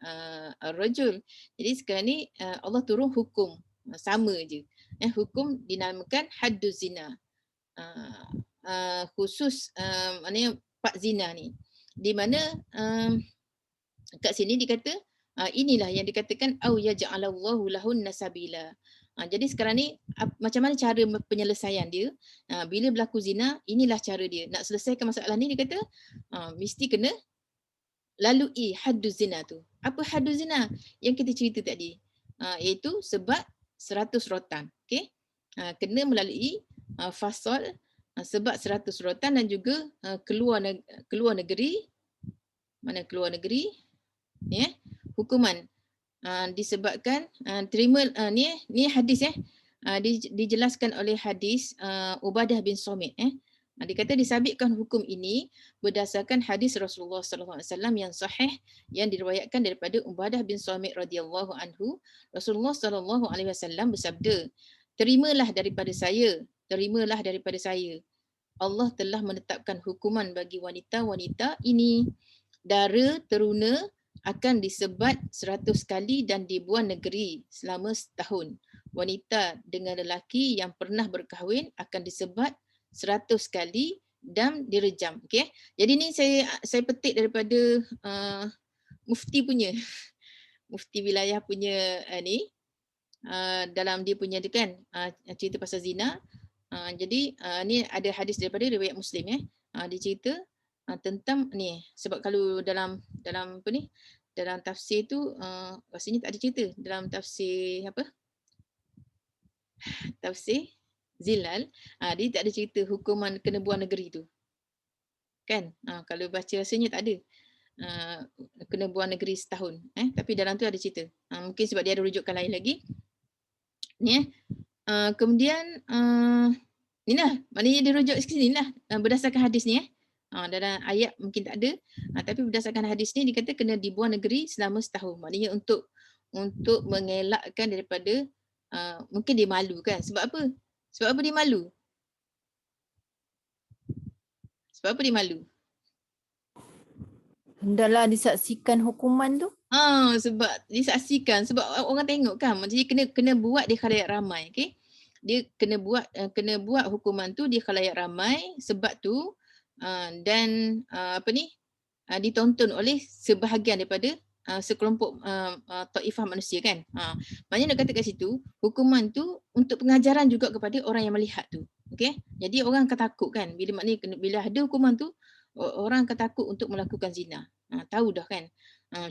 rajul. Jadi sekarang ni Allah turun hukum sama je. Hukum dinamakan hadduz zina. Khusus maknanya part zina ni. Di mana kat sini dikata inilah yang dikatakan au yaj'alallahu lahunna sabila. Jadi sekarang ni macam mana cara penyelesaian dia? Bila berlaku zina, inilah cara dia. Nak selesaikan masalah ni dia kata mesti kena lalui hadduz zina tu. Apa hadduz zina? Yang kita cerita tadi. Iaitu sebab 100 rotan. Okey? Kena melalui fasal sebab 100 rotan dan juga keluar negeri. Mana keluar negeri? Hukuman disebabkan terima ni hadis dijelaskan oleh hadis Ubadah bin Samit dia kata disabitkan hukum ini berdasarkan hadis Rasulullah sallallahu alaihi wasallam yang sahih yang diriwayatkan daripada Ubadah bin Samit radhiyallahu anhu. Rasulullah sallallahu alaihi wasallam bersabda, terimalah daripada saya Allah telah menetapkan hukuman bagi wanita-wanita ini. Dara teruna akan disebat 100 kali dan dibuang negeri selama setahun. Wanita dengan lelaki yang pernah berkahwin akan disebat 100 kali dan direjam. Okey. Jadi ni saya petik daripada mufti punya mufti wilayah punya dalam dia punya cerita pasal zina. Jadi ni ada hadis daripada riwayat Muslim dia cerita tentang ni, sebab kalau dalam dalam tafsir tu rasanya tak ada cerita dalam tafsir tafsir Zilal, dia tak ada cerita hukuman kena buang negeri tu. Kan? Kalau baca rasanya tak ada. Kena buang negeri setahun. Tapi dalam tu ada cerita. Mungkin sebab dia ada rujukan lain lagi. Ni kemudian ni lah, maknanya dia rujuk ke sini lah berdasarkan hadis ni dalam ayat mungkin tak ada, tapi berdasarkan hadis ni dia kata kena dibuang negeri selama setahun. Maknanya untuk mengelakkan daripada mungkin dia malu kan. Sebab apa? Sebab apa dia malu? Sebab apa dia malu? Hendaklah disaksikan hukuman tu. Sebab disaksikan, sebab orang tengok kan. Jadi kena buat di khalayak ramai, okey. Dia kena buat hukuman tu di khalayak ramai sebab tu dan ditonton oleh sebahagian daripada sekelompok taifah manusia kan. Maknanya nak kata kat situ, hukuman tu untuk pengajaran juga kepada orang yang melihat tu. Okey. Jadi orang akan takut kan bila ada hukuman tu orang akan takut untuk melakukan zina. Tahu dah kan.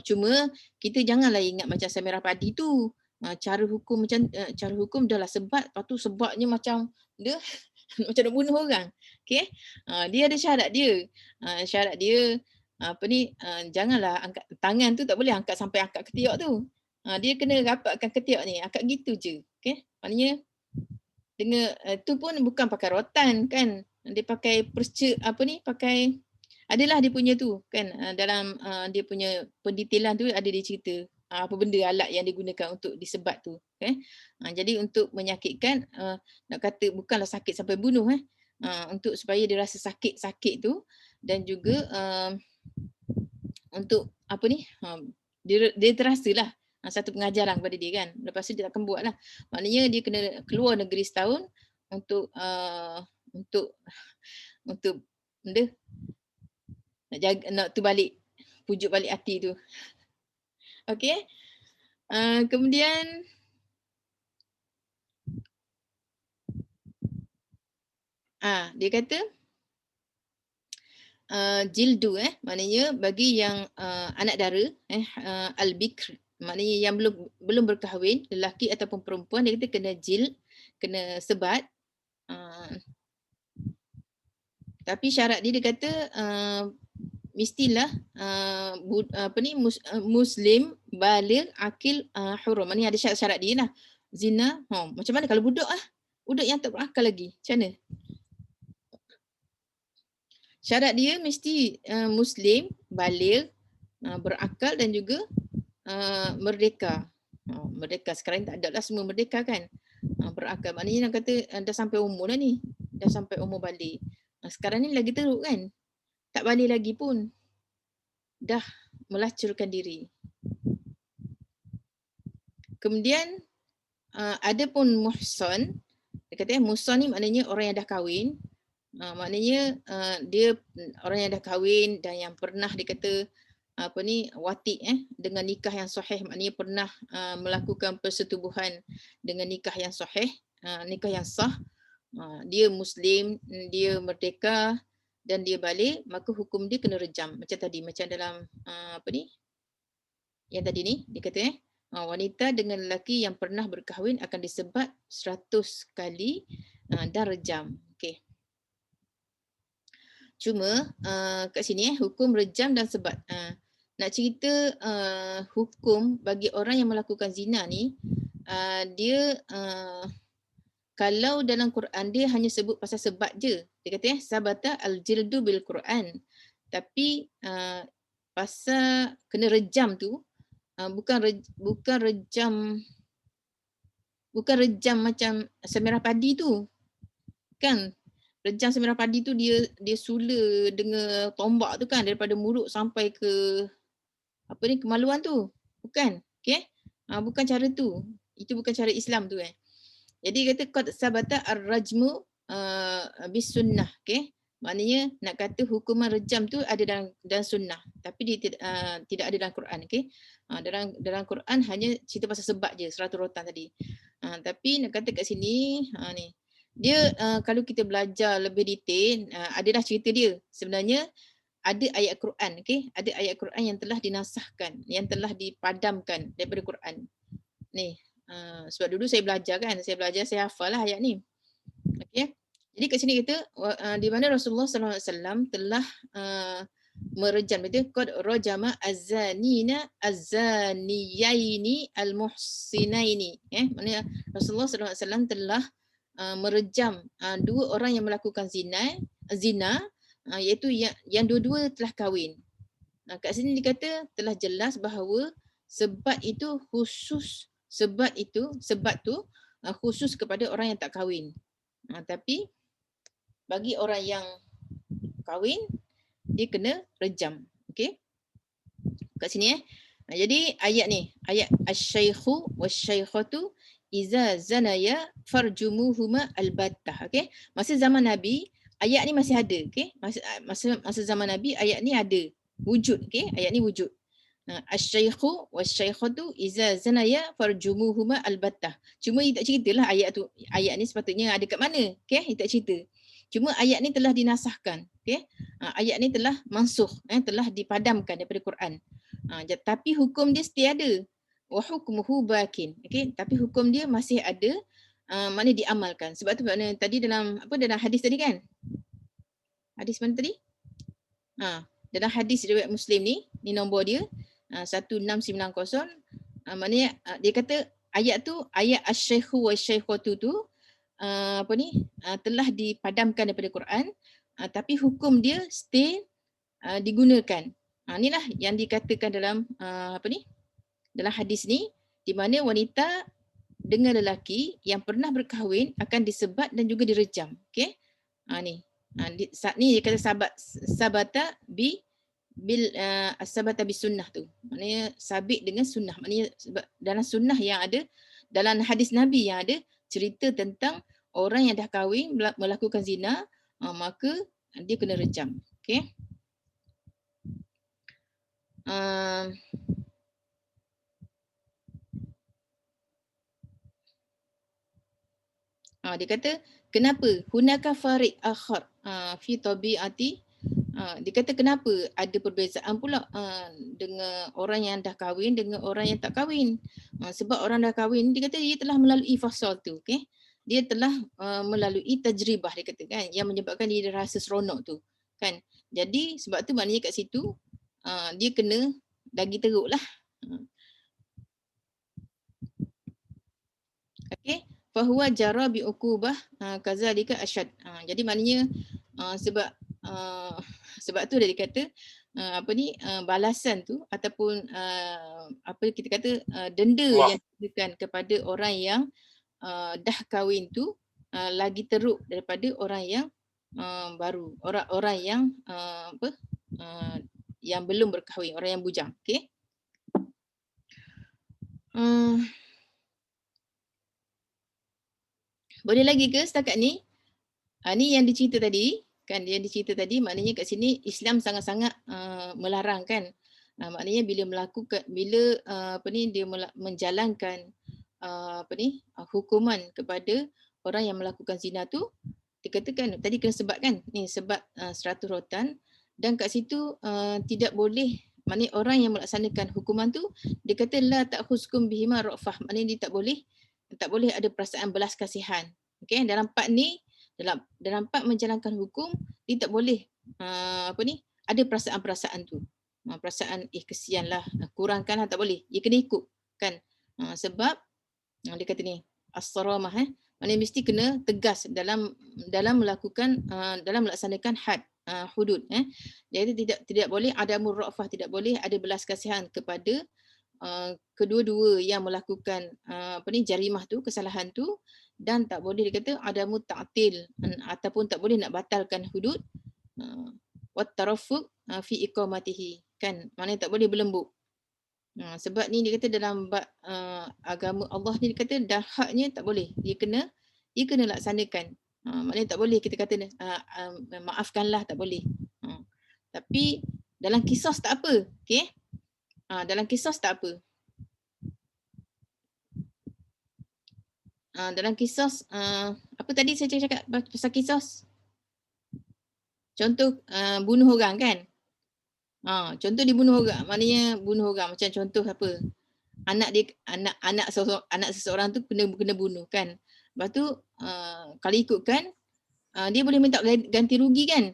Cuma kita janganlah ingat macam Samirah Padi tu. Cara hukum dah lah sebat, lepas tu sebabnya macam dia macam nak bunuh orang. Okey. Dia ada syarat dia. Syarat dia janganlah angkat tangan tu, tak boleh angkat sampai angkat ketiak tu. Dia kena rapatkan ketiak ni, angkat gitu je. Okey. Maknanya dengan tu pun bukan pakai rotan kan. Dia pakai pakai adalah dia punya tu kan dalam dia punya pendetailan tu ada dia cerita apa benda alat yang digunakan untuk disebat tu. Okay? Jadi untuk menyakitkan nak kata bukanlah sakit sampai bunuh untuk supaya dia rasa sakit tu dan juga untuk dia terasalah satu pengajaran kepada dia kan. Lepas tu dia takkan buat lah. Maknanya dia kena keluar negeri setahun untuk benda nak jaga, nak tu balik, pujuk balik hati tu. Okey. Kemudian dia kata jildu maknanya bagi yang anak dara al-bikr, maknanya yang belum berkahwin, lelaki ataupun perempuan, dia kata kena kena sebat. Tapi syarat dia kata mestilah muslim, baligh, akil, hurum. Ni ada syarat-syarat dia lah. Zina, macam mana kalau budak budak yang tak berakal lagi, macam mana? Syarat dia mesti muslim, baligh, berakal dan juga merdeka. Merdeka sekarang tak ada lah semua merdeka kan. Berakal maknanya nak kata dah sampai umur dah ni. Dah sampai umur balik. Sekarang ni lagi teruk kan. Tak balik lagi pun. Dah melacurkan diri. Kemudian ada pun muhsan. Dia kata muhsan ni maknanya orang yang dah kahwin. Maknanya dia orang yang dah kahwin dan yang pernah dikata wati dengan nikah yang sahih, maknanya pernah melakukan persetubuhan dengan nikah yang sahih, nikah yang sah. Dia muslim, dia merdeka dan dia balik, maka hukum dia kena rejam macam tadi, macam dalam yang tadi ni dia kata wanita dengan lelaki yang pernah berkahwin akan disebat 100 kali dan rejam. Okey. Cuma kat sini hukum rejam dan sebat. nak cerita hukum bagi orang yang melakukan zina ni, dia kalau dalam Quran dia hanya sebut pasal sebat je. Dia kata sabata al-jildu bil Quran. Tapi pasal kena rejam tu bukan rejam macam semerah padi tu. Kan? Rejam semerah padi tu dia sula dengan tombak tu kan, daripada mulut sampai ke kemaluan tu. Bukan. Okey? Bukan cara tu. Itu bukan cara Islam tu Jadi kata qad sabata ar-rajmu bis sunnah, okey. Maknanya nak kata hukuman rejam tu ada dalam sunnah, tapi dia tidak ada dalam Quran, okey. Dalam Quran hanya cerita pasal sebat je, 100 rotan tadi. Tapi nak kata kat sini ni. Dia kalau kita belajar lebih detail, adalah cerita dia. Sebenarnya ada ayat Quran, okey. Ada ayat Quran yang telah dinasahkan, yang telah dipadamkan daripada Quran. Ni, sebab dulu saya belajar, saya hafal lah ayat ni. Okey. Jadi kat sini kita di mana Rasulullah sallallahu alaihi wasallam telah merejam, itu qad rajama az-zanina az-zaniyaini al-muhsinaini. Maknanya Rasulullah sallallahu alaihi wasallam telah merejam dua orang yang melakukan zina iaitu yang dua-dua telah kahwin. Kat sini dikata telah jelas bahawa sebat tu khusus kepada orang yang tak kahwin. Tapi bagi orang yang kahwin dia kena rejam. Okey. Kat sini jadi ayat ni, ayat asy-syaikhu wasy-syaikhatu iza zanaya farjumuhuma albattah. Okey. Masa zaman Nabi ayat ni masih ada, okey. Masa zaman Nabi ayat ni ada. Wujud, okey. Ayat ni wujud. Asy-syaikhu wasy-syaikhatu iza zanaya farjumuhuma albattah. Cuma dia tak ceritalah ayat tu. Ayat ni sepatutnya ada kat mana, okey? Dia tak cerita. Cuma ayat ni telah dinasahkan, okey? Ayat ni telah mansukh, telah dipadamkan daripada Quran. Tapi hukum dia still ada. Wa hukmuhu bakin. Okey, tapi hukum dia masih ada, mana diamalkan. Sebab tu makna tadi dalam hadis tadi kan? Hadis mana tadi? Dalam hadis riwayat Muslim ni nombor dia 1690, maknanya dia kata ayat tu, ayat asy-syaikhu wasy-syaikhatu tu telah dipadamkan daripada Quran, tapi hukum dia still digunakan. Inilah yang dikatakan dalam dalam hadis ni, di mana wanita dengan lelaki yang pernah berkahwin akan disebat dan juga direjam. Okey. Ni dia kata sabata sabata bis sunnah tu. Maknanya sabit dengan sunnah. Maknanya dalam sunnah yang ada, dalam hadis Nabi yang ada cerita tentang orang yang dah kahwin melakukan zina, maka dia kena rejam. Okey. Dia kata kenapa hunaka farid akhar fi tabiati, dia kata kenapa ada perbezaan pula dengan orang yang dah kahwin dengan orang yang tak kahwin. Sebab orang dah kahwin, dia kata dia telah melalui fasal tu, okey. Dia telah melalui tajribah, dia kata kan, yang menyebabkan dia rasa seronok tu kan. Jadi sebab tu maknanya kat situ dia kena lagi teruk lah. Okey. Fahuwa jara bi uqubah kazalika asyad. Jadi maknanya sebab tu dia kata balasan tu ataupun kita kata denda yang diberikan kepada orang yang dah kahwin tu lagi teruk daripada orang yang baru, orang yang yang belum berkahwin, orang yang bujang. Okey. Boleh lagi ke setakat ni? Ni yang dicerita tadi kan, yang dicerita tadi maknanya kat sini Islam sangat-sangat melarang kan. Maknanya bila dia menjalankan hukuman kepada orang yang melakukan zina tu, dikatakan tadi kena sebat kan, ni sebat 100 rotan, dan kat situ tidak boleh, maknanya orang yang melaksanakan hukuman tu dia kata la ta'khuzkum bihima ra'fah, maknanya dia tak boleh ada perasaan belas kasihan. Okey, dalam part ni, dalam part menjalankan hukum dia tak boleh ada perasaan-perasaan tu. perasaan kesianlah, kurangkanlah, tak boleh. Dia kena ikut kan. Sebab dia kata ni as-saramah, maknanya mesti kena tegas dalam melakukan dalam melaksanakan had, hudud. Jadi tidak boleh adamur ra'fah, tidak boleh ada belas kasihan kepada kedua-dua yang melakukan jarimah tu, kesalahan tu, dan tak boleh dikata adamu ta'til, ataupun tak boleh nak batalkan hudud, wat tarafuq fi iqamatihi, kan, maknanya tak boleh berlembut. Sebab ni dia kata dalam agama Allah ni dia kata dah haknya tak boleh, dia kena laksanakan. Maknanya tak boleh kita kata maafkanlah, tak boleh. Tapi dalam kisos tak apa, okey? Dalam kisos tak apa. Dalam kisos apa tadi saya cakap pasal kisos? Contoh bunuh orang kan? Contoh dibunuh orang, maknanya bunuh orang macam contoh apa? Anak seseorang tu kena bunuh kan. Lepas tu kalau ikutkan dia boleh minta ganti rugi kan.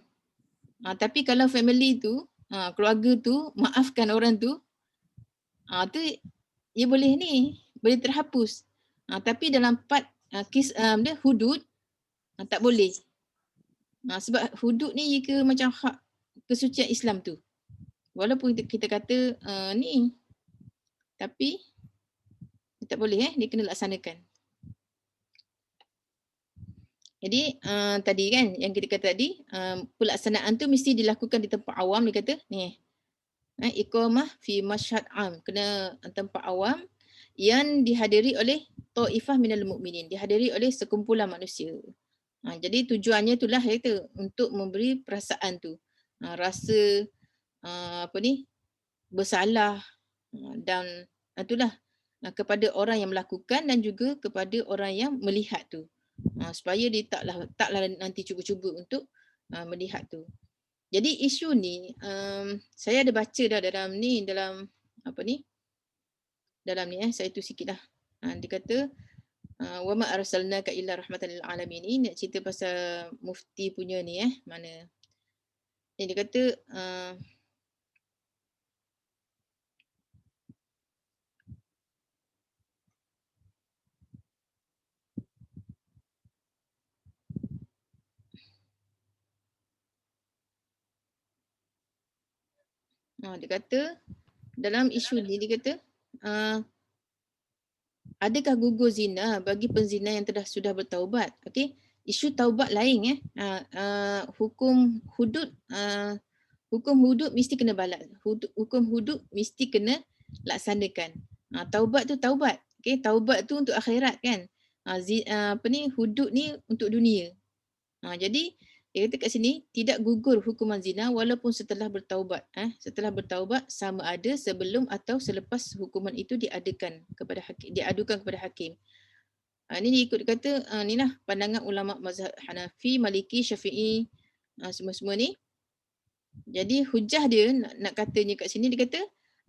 Tapi kalau family tu, keluarga tu maafkan orang tu, tu dia boleh terhapus. Tapi dalam part dia hudud tak boleh. Sebab hudud ni ke macam hak kesucian Islam tu. Walaupun kita kata tapi tak boleh dia kena laksanakan. Jadi tadi kan yang kita kata tadi, pelaksanaan tu mesti dilakukan di tempat awam, dia kata ni. Iqamah fi masyhad am, kena tempat awam yang dihadiri oleh taifah minal mukminin, dihadiri oleh sekumpulan manusia. Jadi tujuannya itulah iaitu untuk memberi perasaan tu, rasa bersalah, dan itulah kepada orang yang melakukan dan juga kepada orang yang melihat tu, supaya dia taklah nanti cuba-cuba untuk melihat tu. Jadi isu ni saya ada baca dah dalam saya tu sikitlah. Dia kata wa ma arsalnaka illa rahmatan lil alamin. Ini nak cerita pasal mufti punya ni mana ni dia kata dia kata dalam isu ni dia kata adakah gugur zina bagi penzina yang sudah bertaubat? Okey, isu taubat lain hukum hudud mesti kena balas. Hukum hudud mesti kena laksanakan. Taubat tu taubat. Okey, taubat tu untuk akhirat kan. Hudud ni untuk dunia. Jadi dia kata kat sini tidak gugur hukuman zina walaupun setelah bertaubat. Setelah bertaubat sama ada sebelum atau selepas hukuman itu diadukan kepada hakim. Ini diikut kata ni lah pandangan ulama mazhab Hanafi, Maliki, Syafi'i, semua-semua ni. Jadi hujah dia nak katanya kat sini, dia kata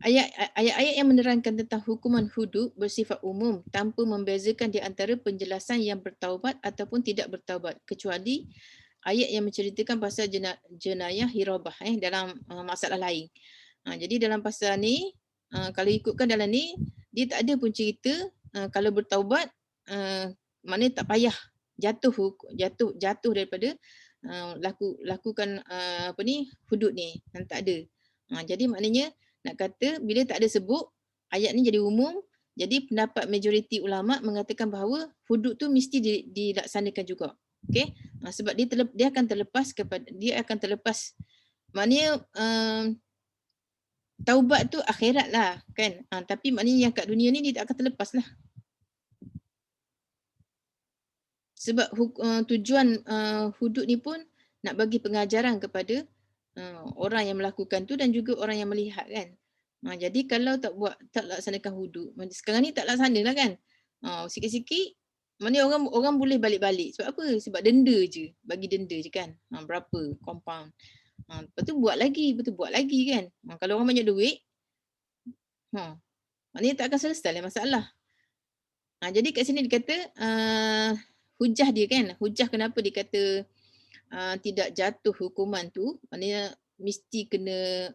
ayat-ayat yang menerangkan tentang hukuman hudud bersifat umum tanpa membezakan di antara penjelasan yang bertaubat ataupun tidak bertaubat, kecuali ayat yang menceritakan pasal jenayah hirabah dalam masalah lain. Jadi dalam pasal ni, kalau ikutkan dalam ni, dia tak ada pun cerita kalau bertaubat maknanya tak payah jatuh daripada lakukan hudud ni, tak ada. Jadi maknanya nak kata bila tak ada sebut, ayat ni jadi umum. Jadi pendapat majoriti ulama mengatakan bahawa hudud tu mesti dilaksanakan juga. Okey, sebab dia akan terlepas maknanya taubat tu akhirat lah kan, tapi maknanya yang kat dunia ni dia tak akan terlepas lah. Sebab tujuan hudud ni pun nak bagi pengajaran kepada orang yang melakukan tu dan juga orang yang melihat kan. Jadi kalau tak laksanakan hudud, sekarang ni tak laksana lah kan. Sikit-sikit mana orang boleh balik-balik. Sebab apa? Sebab denda je. Bagi denda je kan. Berapa compound. Lepas tu buat lagi kan. Kalau orang banyak duit, maknanya tak akan selesai masalah. Jadi kat sini dia kata hujah dia kan. Hujah kenapa dia kata tidak jatuh hukuman tu. Maknanya mesti kena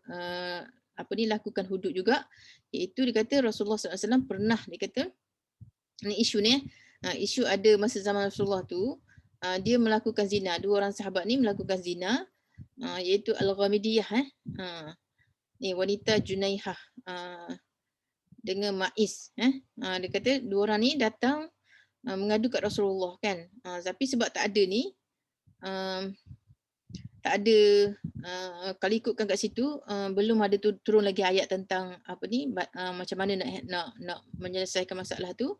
lakukan hudud juga, iaitu dia kata Rasulullah SAW pernah, dia kata ni isu ni isu ada masa zaman Rasulullah tu, dia melakukan zina, dua orang sahabat ni melakukan zina, iaitu Al-Ghamidiyah ni wanita Junaihah dengan Maiz dia kata dua orang ni datang mengadu kat Rasulullah kan, tapi sebab tak ada ni tak ada kalau ikutkan kat situ belum ada turun lagi ayat tentang apa ni macam mana nak menyelesaikan masalah tu.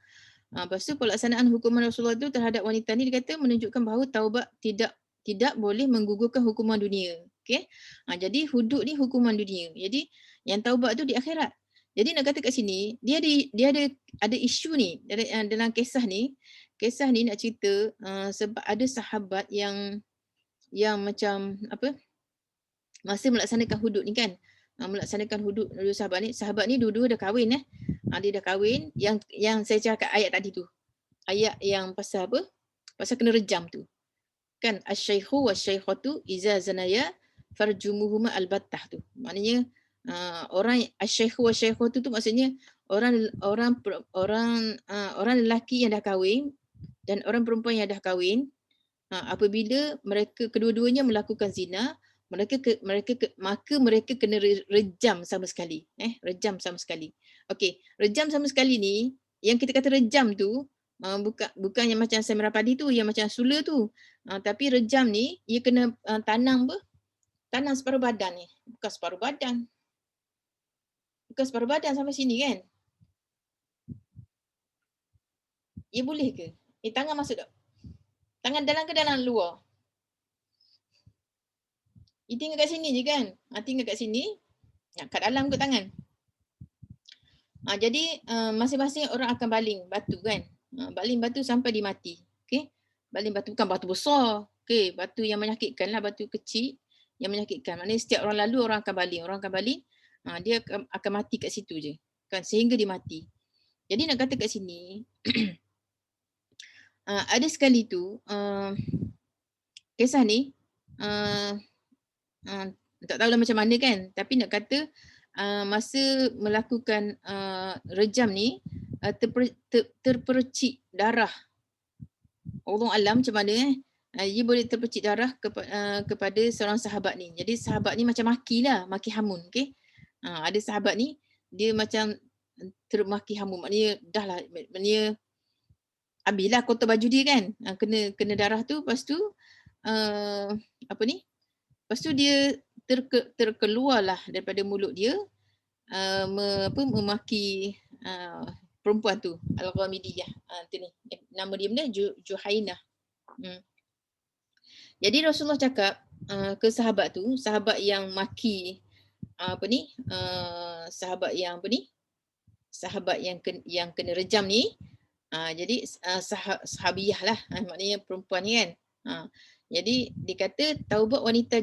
Lepas tu pelaksanaan hukuman Rasulullah tu terhadap wanita ni dia kata menunjukkan bahawa taubat tidak boleh menggugurkan hukuman dunia. Okey. Jadi hudud ni hukuman dunia. Jadi yang taubat tu di akhirat. Jadi nak kata kat sini dia ada isu ni dalam kisah ni nak cerita sebab ada sahabat yang macam apa masa melaksanakan hudud ni kan, melaksanakan hudud dua sahabat ni dua-dua dah kahwin dia dah kahwin, yang saya cakap ayat tadi tu, ayat yang pasal apa, pasal kena rejam tu kan, asy-syaikhu wasy-syaikhatu iza zanaya farjumuhuma albattah tu, maknanya orang asy-syaikhu wasy-syaikhatu tu maksudnya orang lelaki yang dah kahwin dan orang perempuan yang dah kahwin, apabila mereka kedua-duanya melakukan zina, maka mereka kena rejam sama sekali. Rejam sama sekali. Okey, rejam sama sekali ni, yang kita kata rejam tu bukan yang macam Samira Padi tu, yang macam sula tu. Tapi rejam ni ia kena tanam separuh badan ni. Bukan separuh badan sampai sini kan. Ia boleh ke? Tangan masuk tak? Tangan dalam ke dalam luar? Tinggal kat sini je kan? Tinggal kat sini. Kat dalam ke tangan? Jadi masing-masing orang akan baling batu kan? Baling batu sampai dia mati. Okay? Baling batu bukan batu besar. Okay? Batu yang menyakitkan lah, batu kecil yang menyakitkan. Maknanya setiap orang lalu orang akan baling. Dia akan mati kat situ je. Kan? Sehingga dia mati. Jadi nak kata kat sini, ada sekali tu, kisah ni, tak tahulah macam mana kan, tapi nak kata masa melakukan rejam ni terpercik darah. Allah alam macam mana dia boleh terpercik darah kepada seorang sahabat ni. Jadi sahabat ni macam maki hamun. Okay? Ada sahabat ni dia macam termaki hamun, maknanya dah lah, maknanya habislah kotor baju dia kan, kena darah tu, lepas tu lepas tu dia terkeluarlah daripada mulut dia memaki perempuan tu, Al-Ghamidiyah. Tu ni nama dia benda Juhainah. Jadi Rasulullah cakap ke sahabat tu, sahabat yang maki sahabat yang kena rejam ni, jadi sahabiyah lah, maknanya perempuan ni kan. Jadi dikata taubat wanita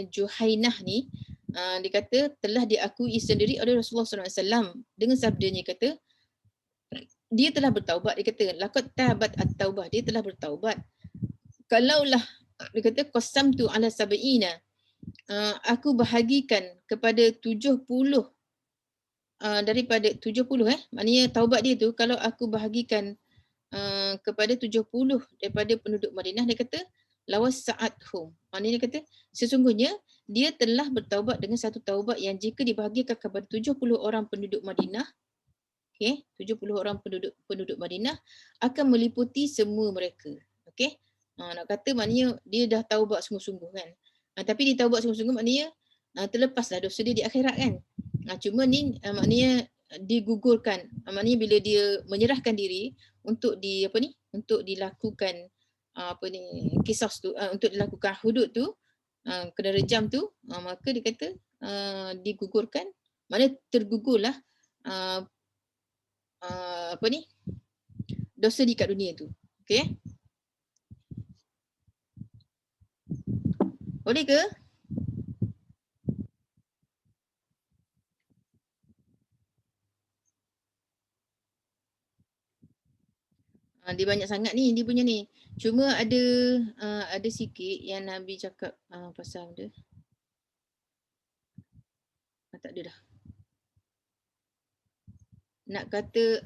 Juhainah ni, dikata telah diakui sendiri oleh Rasulullah SAW dengan sabdanya, kata dia telah bertaubat. Dia kata laqad tabat at-taubah, dia telah bertaubat. Kalaulah dia kata qasamtu ala sab'ina, aku bahagikan kepada 70 daripada 70 maknanya taubat dia tu, kalau aku bahagikan kepada 70 daripada penduduk Madinah, dia kata lawas sa'athum, maknanya dia kata sesungguhnya dia telah bertaubat dengan satu taubat yang jika dibahagikan kepada 70 orang penduduk Madinah, 70 orang penduduk Madinah akan meliputi semua mereka. Okey, nak kata maknanya dia dah taubat sungguh-sungguh kan. Tapi dia taubat sungguh-sungguh maknanya terlepaslah dosa dia di akhirat kan. Cuma ni maknanya digugurkan, maknanya bila dia menyerahkan diri untuk untuk dilakukan kisah tu, untuk dilakukan hudud tu, kena rejam tu, maka dia kata digugurkan, maknanya tergugurlah dosa di kat dunia tu. Okey, boleh ke? Dia banyak sangat ni dia punya ni. Cuma ada sikit yang Nabi cakap pasal dia. Tak ada dah. nak kata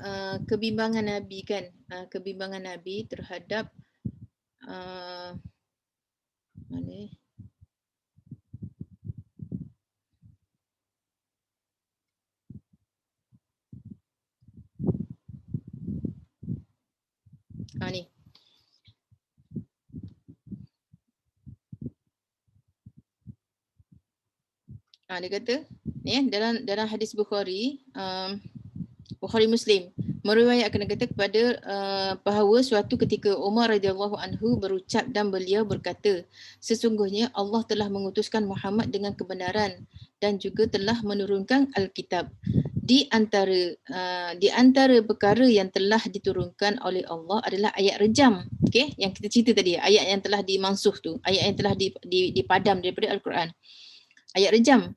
kebimbangan Nabi kan, kebimbangan Nabi terhadap mana ni? Ni. Dia kata ni dalam hadis Bukhari, Bukhari Muslim meriwayatkan kata kepada bahawa suatu ketika Umar radhiyallahu anhu berucap dan beliau berkata, sesungguhnya Allah telah mengutuskan Muhammad dengan kebenaran dan juga telah menurunkan Alkitab. Di antara perkara yang telah diturunkan oleh Allah adalah ayat rejam. Okey, yang kita cerita tadi, ayat yang telah dimansuh tu, ayat yang telah dipadam daripada Al-Quran. Ayat rejam.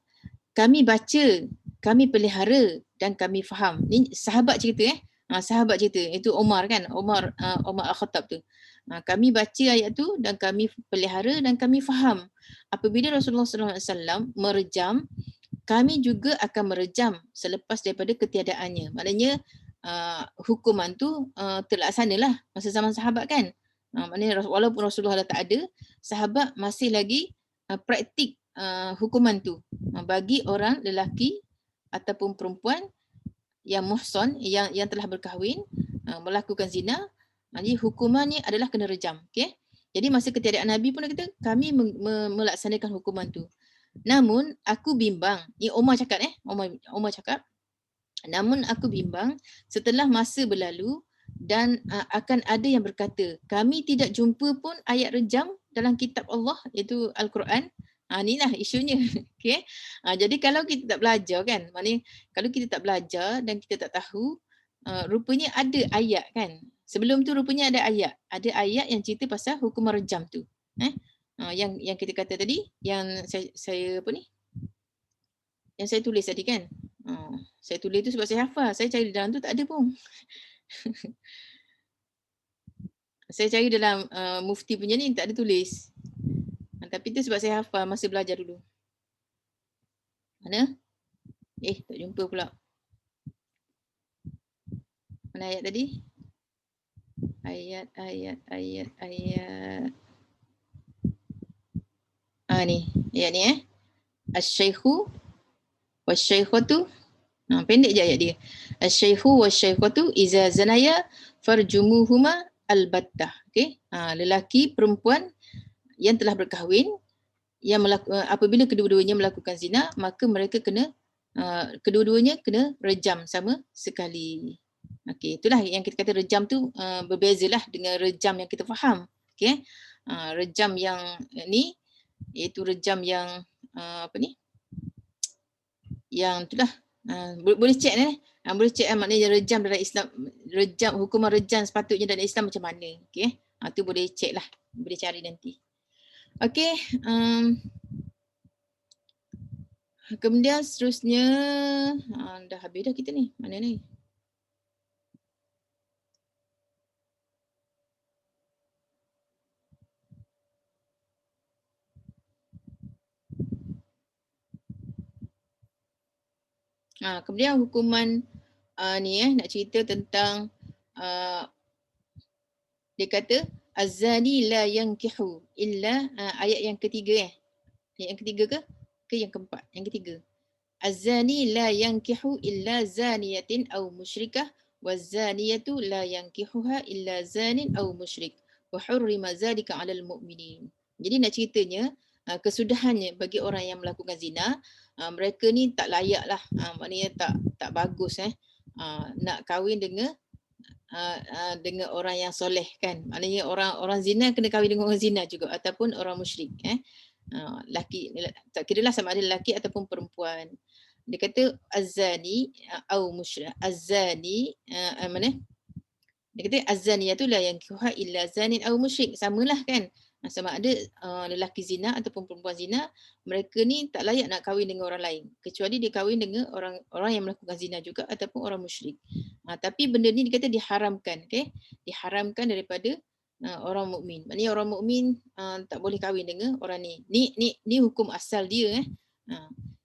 Kami baca, kami pelihara dan kami faham. Ni sahabat cerita sahabat cerita. Itu Umar kan, Umar Al-Khattab tu. Kami baca ayat tu dan kami pelihara dan kami faham. Apabila Rasulullah SAW merejam, kami juga akan merejam selepas daripada ketiadaannya. Maknanya hukuman tu terlaksanalah masa zaman sahabat kan. Maknanya walaupun Rasulullah dah tak ada, sahabat masih lagi praktik hukuman tu bagi orang lelaki ataupun perempuan yang muhsan, yang telah berkahwin, melakukan zina. Jadi hukumannya adalah kena rejam. Okay? Jadi masa ketiadaan Nabi pun dia kata kami melaksanakan hukuman tu. Namun aku bimbang, ni Umar cakap Umar cakap, namun aku bimbang setelah masa berlalu dan akan ada yang berkata, kami tidak jumpa pun ayat rejam dalam kitab Allah, iaitu Al-Quran. Inilah isunya. Okay? Jadi kalau kita tak belajar kan, maknanya kalau kita tak belajar dan kita tak tahu, rupanya ada ayat kan. Sebelum tu rupanya ada ayat yang cerita pasal hukuman rejam tu. Yang kita kata tadi, yang saya apa ni? Yang saya tulis tadi kan. Saya tulis tu sebab saya hafal. Saya cari dalam tu tak ada pun. Saya cari dalam mufti punya ni tak ada tulis. Tapi tu sebab saya hafal masa belajar dulu. Mana? Tak jumpa pula. Mana ayat tadi? Ayat. Ni. Ayat ni Asy-syaikhu wasy-syaikhatu. Pendek je ayat dia. Asy-syaikhu wasy-syaikhatu iza zanaya farjumuhuma albattah. Okey. Lelaki perempuan yang telah berkahwin yang apabila kedua-duanya melakukan zina, maka mereka kena kedua-duanya kena rejam sama sekali. Okey, itulah yang kita kata rejam tu berbezalah dengan rejam yang kita faham. Okey. Rejam yang ni iaitu rejam yang apa ni? Yang itulah boleh cek ni. Boleh cek maknanya rejam dalam Islam, rejam, hukuman rejam sepatutnya dalam Islam macam mana. Okey. Tu boleh cek lah. Boleh cari nanti. Okey. Kemudian seterusnya dah habis dah kita ni. Mana ni? Kemudian hukuman ni nak cerita tentang dia kata az-zani la yankihu illa ayat yang ketiga Ayat yang ketiga ke yang keempat? Yang ketiga. Az-zani la yankihu illa zaniyatin aw musyrikah waz-zaniyatu la yankihuha illa zanin aw musyrik wa hurrima zalika 'alal mu'minin. Jadi nak ceritanya kesudahannya bagi orang yang melakukan zina, mereka ni tak layak lah, maknanya tak bagus nak kahwin dengan orang yang soleh kan. Maknanya orang zina kena kahwin dengan orang zina juga ataupun orang musyrik laki, tak kiralah sama ada lelaki ataupun perempuan. Dia kata az-zani au musyrik. Az-zani mana? Dia kata az-zaniyatu la yankihuha illa zanin au musyrik. Samalah kan. Sama ada lelaki zina ataupun perempuan zina, mereka ni tak layak nak kahwin dengan orang lain kecuali dia kahwin dengan orang yang melakukan zina juga ataupun orang musyrik. Tapi benda ni dia kata diharamkan, okey? Diharamkan daripada orang mukmin. Maknanya orang mukmin tak boleh kahwin dengan orang ni. Ni hukum asal dia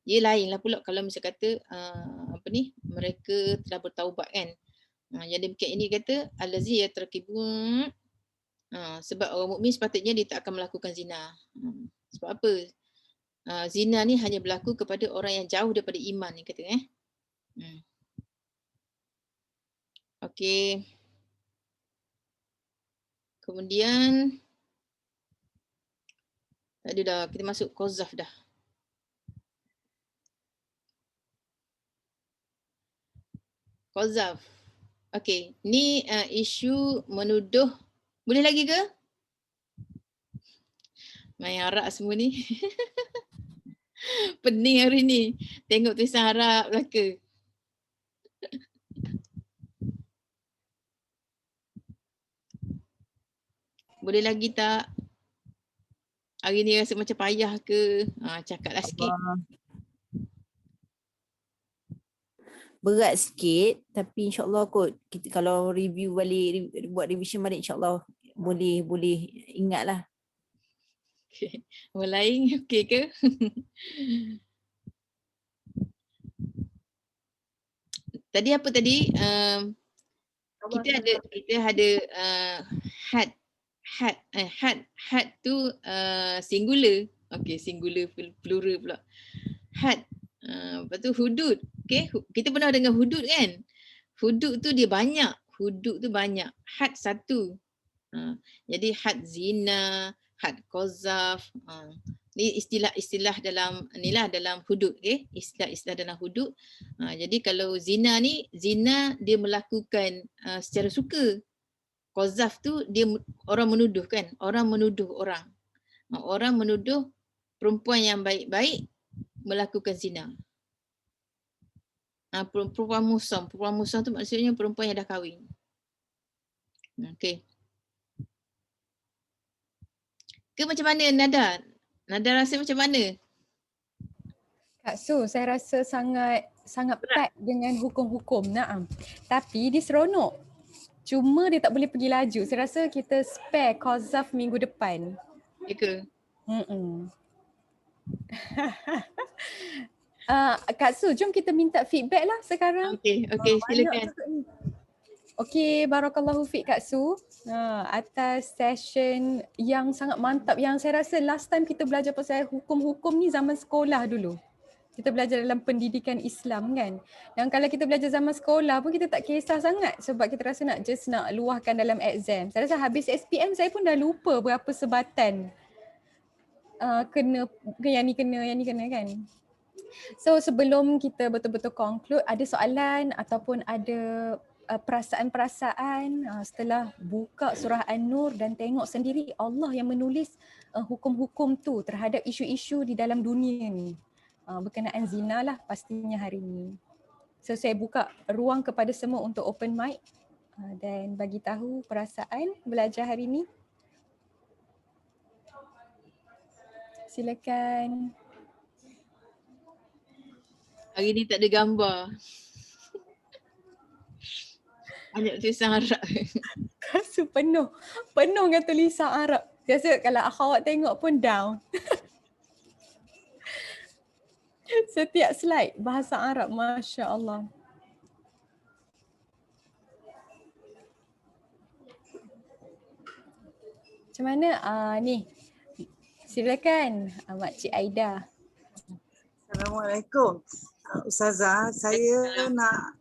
Dia lainlah pula kalau misal kata apa mereka telah bertaubat kan. Jadi bukan ini kata allazi yatraqibun. Sebab orang mukmin sepatutnya dia tak akan melakukan zina. Sebab apa? Zina ni hanya berlaku kepada orang yang jauh daripada iman ni kata Okey. Kemudian tadi dah kita masuk qazaf dah. Qazaf. Okey, ni isu menuduh. Boleh lagi ke? Main Arab semua ni. Pening hari ni. Tengok tulisan Arab belaka. Boleh lagi tak? Hari ni rasa macam payah ke? Cakaplah sikit. Berat sikit tapi insyaAllah kot kita kalau review balik, buat revision balik insyaAllah boleh ingatlah. Okay. Orang lain okey ke? Tadi apa tadi? Kita ada had tu singular. Okey, singular plural pula. Had. Lepas tu hudud. Okey, kita pernah dengar hudud kan? Hudud tu dia banyak. Hudud tu banyak. Had satu. Jadi had zina, had qazaf. Ni istilah dalam dalam hudud, okey? Istilah dalam hudud. Jadi kalau zina ni, zina dia melakukan secara suka. Qazaf tu dia orang menuduh kan? Orang menuduh orang. Orang menuduh perempuan yang baik-baik melakukan zina. Perempuan musam. Perempuan musam tu maksudnya perempuan yang dah kahwin. Okey. Ke macam mana Nada? Nada rasa macam mana? Kak Su, saya rasa sangat pack dengan hukum-hukum. Naam. Tapi dia seronok. Cuma dia tak boleh pergi laju. Saya rasa kita spare qazaf minggu depan. Ya ke? Kak Su, jom kita minta feedback lah sekarang. Okey, silakan. Okey, barakallahu fiik Kak Su. Atas session yang sangat mantap yang saya rasa last time kita belajar pasal hukum-hukum ni zaman sekolah dulu. Kita belajar dalam pendidikan Islam kan. Dan kalau kita belajar zaman sekolah pun kita tak kisah sangat sebab kita rasa nak luahkan dalam exam. Saya rasa habis SPM saya pun dah lupa berapa sebatan yang ni kena kan. So sebelum kita betul-betul conclude, ada soalan ataupun ada perasaan-perasaan setelah buka surah An-Nur dan tengok sendiri Allah yang menulis hukum-hukum tu terhadap isu-isu di dalam dunia ni. Berkenaan zina lah pastinya hari ni. So saya buka ruang kepada semua untuk open mic dan bagi tahu perasaan belajar hari ni. Silakan. Hari ni tak ada gambar. Banyak tulisan Arab. Rasa penuh dengan tulisan Arab. Biasa kalau akhwat tengok pun down. Setiap slide bahasa Arab, Masya Allah. Macam mana? Ni, silakan Makcik Aida. Assalamualaikum. Ustazah, saya nak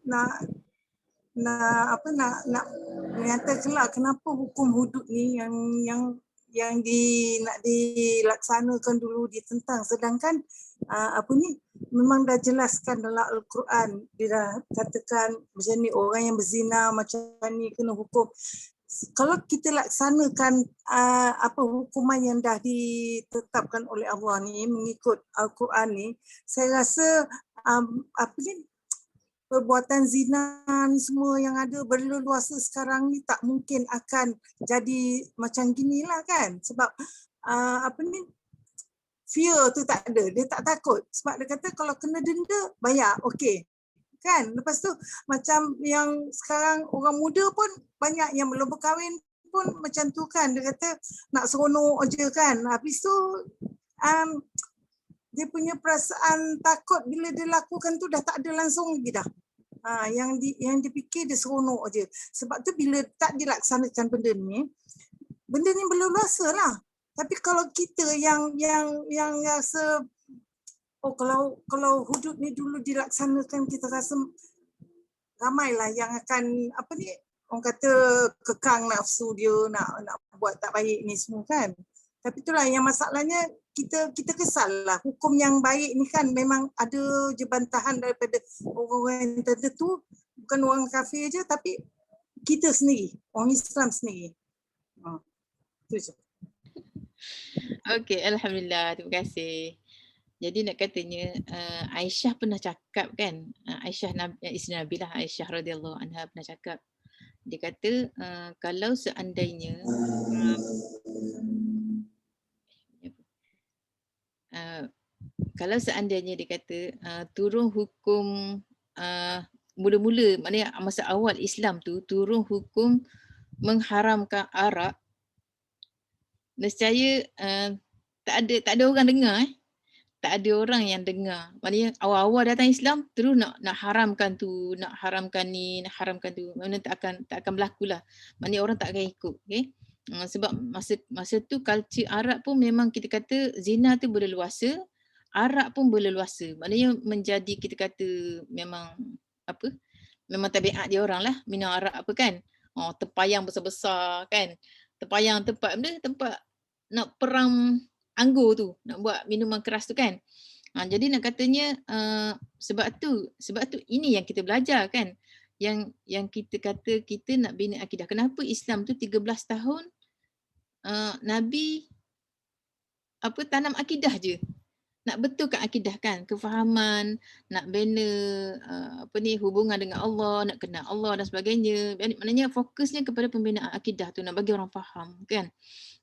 menyatakanlah kenapa hukum hudud ni yang nak dilaksanakan dulu ditentang, sedangkan memang dah jelaskan dalam Al-Quran, dia dah katakan macam ni orang yang berzina macam ni kena hukum. Kalau kita laksanakan hukuman yang dah ditetapkan oleh Allah ni mengikut Al-Quran ni, saya rasa perbuatan zina ni semua yang ada berleluasa sekarang ni tak mungkin akan jadi macam ginilah kan, sebab fear tu tak ada, dia tak takut sebab dia kata kalau kena denda bayar, okey kan. Lepas tu macam yang sekarang orang muda pun banyak yang belum berkahwin pun macam tu kan, dia kata nak seronok je kan. Habis tu dia punya perasaan takut bila dia lakukan tu dah tak ada langsung lagi dah. Yang dipikir dia seronok je. Sebab tu bila tak dilaksanakan benda ni berleluasa lah. Tapi kalau kita yang rasa kalau hudud ni dulu dilaksanakan, kita rasa ramailah yang akan orang kata kekang nafsu dia nak buat tak baik ni semua kan. Tapi itulah yang masalahnya, kita kesal lah. Hukum yang baik ni kan memang ada je bantahan daripada orang-orang tertentu, bukan orang kafir je, tapi kita sendiri, orang Islam sendiri. Itu je. Okey, alhamdulillah, terima kasih. Jadi nak katanya Aisyah pernah cakap kan, isteri Nabi lah, Aisyah radhiyallahu anha pernah cakap. Dia kata kalau seandainya dia kata turun hukum mula-mula, maknanya masa awal Islam tu turun hukum mengharamkan arak, nescaya tak ada orang dengar tak ada orang yang dengar. Maknanya awal-awal datang Islam terus nak haramkan tu, nak haramkan ni, nak haramkan tu. Maknanya tak akan berlaku lah. Maknanya orang tak akan ikut. Okay? Sebab masa tu culture Arab pun memang kita kata zina tu berleluasa, arak pun berleluasa. Maknanya menjadi kita kata memang memang tabiat dia orang lah minum arak apa kan. Terpayang besar-besar kan. Terpayang tempat nak perang anggur tu, nak buat minuman keras tu kan. Jadi nak katanya sebab tu ini yang kita belajar kan. Yang kita kata kita nak bina akidah. Kenapa Islam tu 13 tahun Nabi tanam akidah je. Nak betulkan akidah kan, kefahaman, nak bina hubungan dengan Allah, nak kenal Allah dan sebagainya. Maknanya fokusnya kepada pembinaan akidah tu, nak bagi orang faham kan.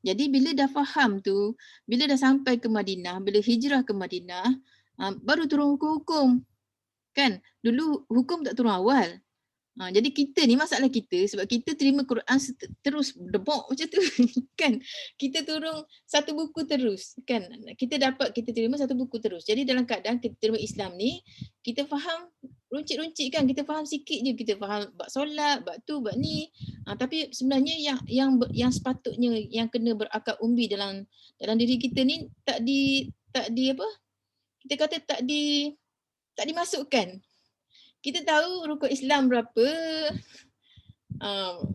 Jadi bila dah faham tu, bila dah sampai ke Madinah, bila hijrah ke Madinah, baru turun hukum. Kan? Dulu hukum tak turun awal. Jadi kita ni masalah kita sebab kita terima Quran terus debok macam tu kan. Kita turun satu buku terus kan. Kita terima satu buku terus. Jadi dalam keadaan kita terima Islam ni, kita faham runcit-runcit kan. Kita faham sikit je, kita faham bab solat, bab tu, bab ni. Tapi sebenarnya yang sepatutnya yang kena berakar umbi dalam diri kita ni tak di kita kata tak dimasukkan. Kita tahu rukun Islam berapa,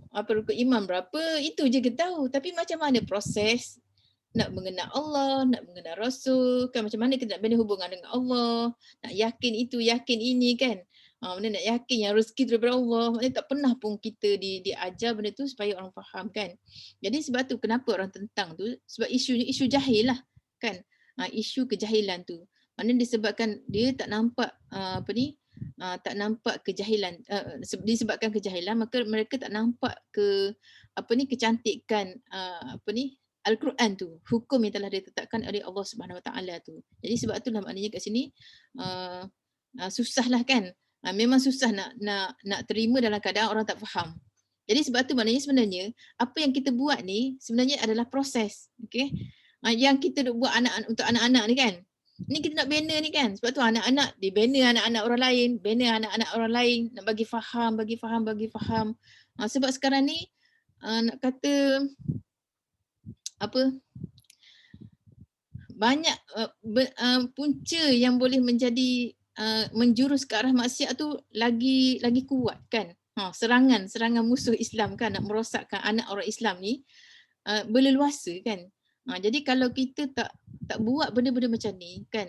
rukun iman berapa, itu je kita tahu. Tapi macam mana proses nak mengenal Allah, nak mengenal Rasul, kan macam mana kita nak bina hubungan dengan Allah, nak yakin itu, yakin ini kan. Mana nak yakin yang rezeki daripada Allah, maknanya tak pernah pun kita diajar benda tu supaya orang faham kan. Jadi sebab tu kenapa orang tentang tu, sebab isu jahil lah kan. Isu kejahilan tu. Maknanya disebabkan dia tak nampak tak nampak kejahilan, disebabkan kejahilan maka mereka tak nampak kecantikan Al-Quran tu, hukum yang telah ditetapkan oleh Allah Subhanahu Wa Taala tu. Jadi sebab itulah maknanya kat sini susahlah kan. Memang susah nak terima dalam keadaan orang tak faham. Jadi sebab tu maknanya sebenarnya apa yang kita buat ni sebenarnya adalah proses. Okey. Yang kita buat untuk anak-anak ni kan. Ni kita nak bina ni kan. Sebab tu anak-anak dibina anak-anak orang lain, bina anak-anak orang lain, nak bagi faham. Sebab sekarang ni nak kata banyak punca yang boleh menjadi menjurus ke arah maksiat tu lagi kuat kan. Serangan musuh Islam kan, nak merosakkan anak orang Islam ni berleluasa kan. Jadi kalau kita tak buat benda-benda macam ni kan,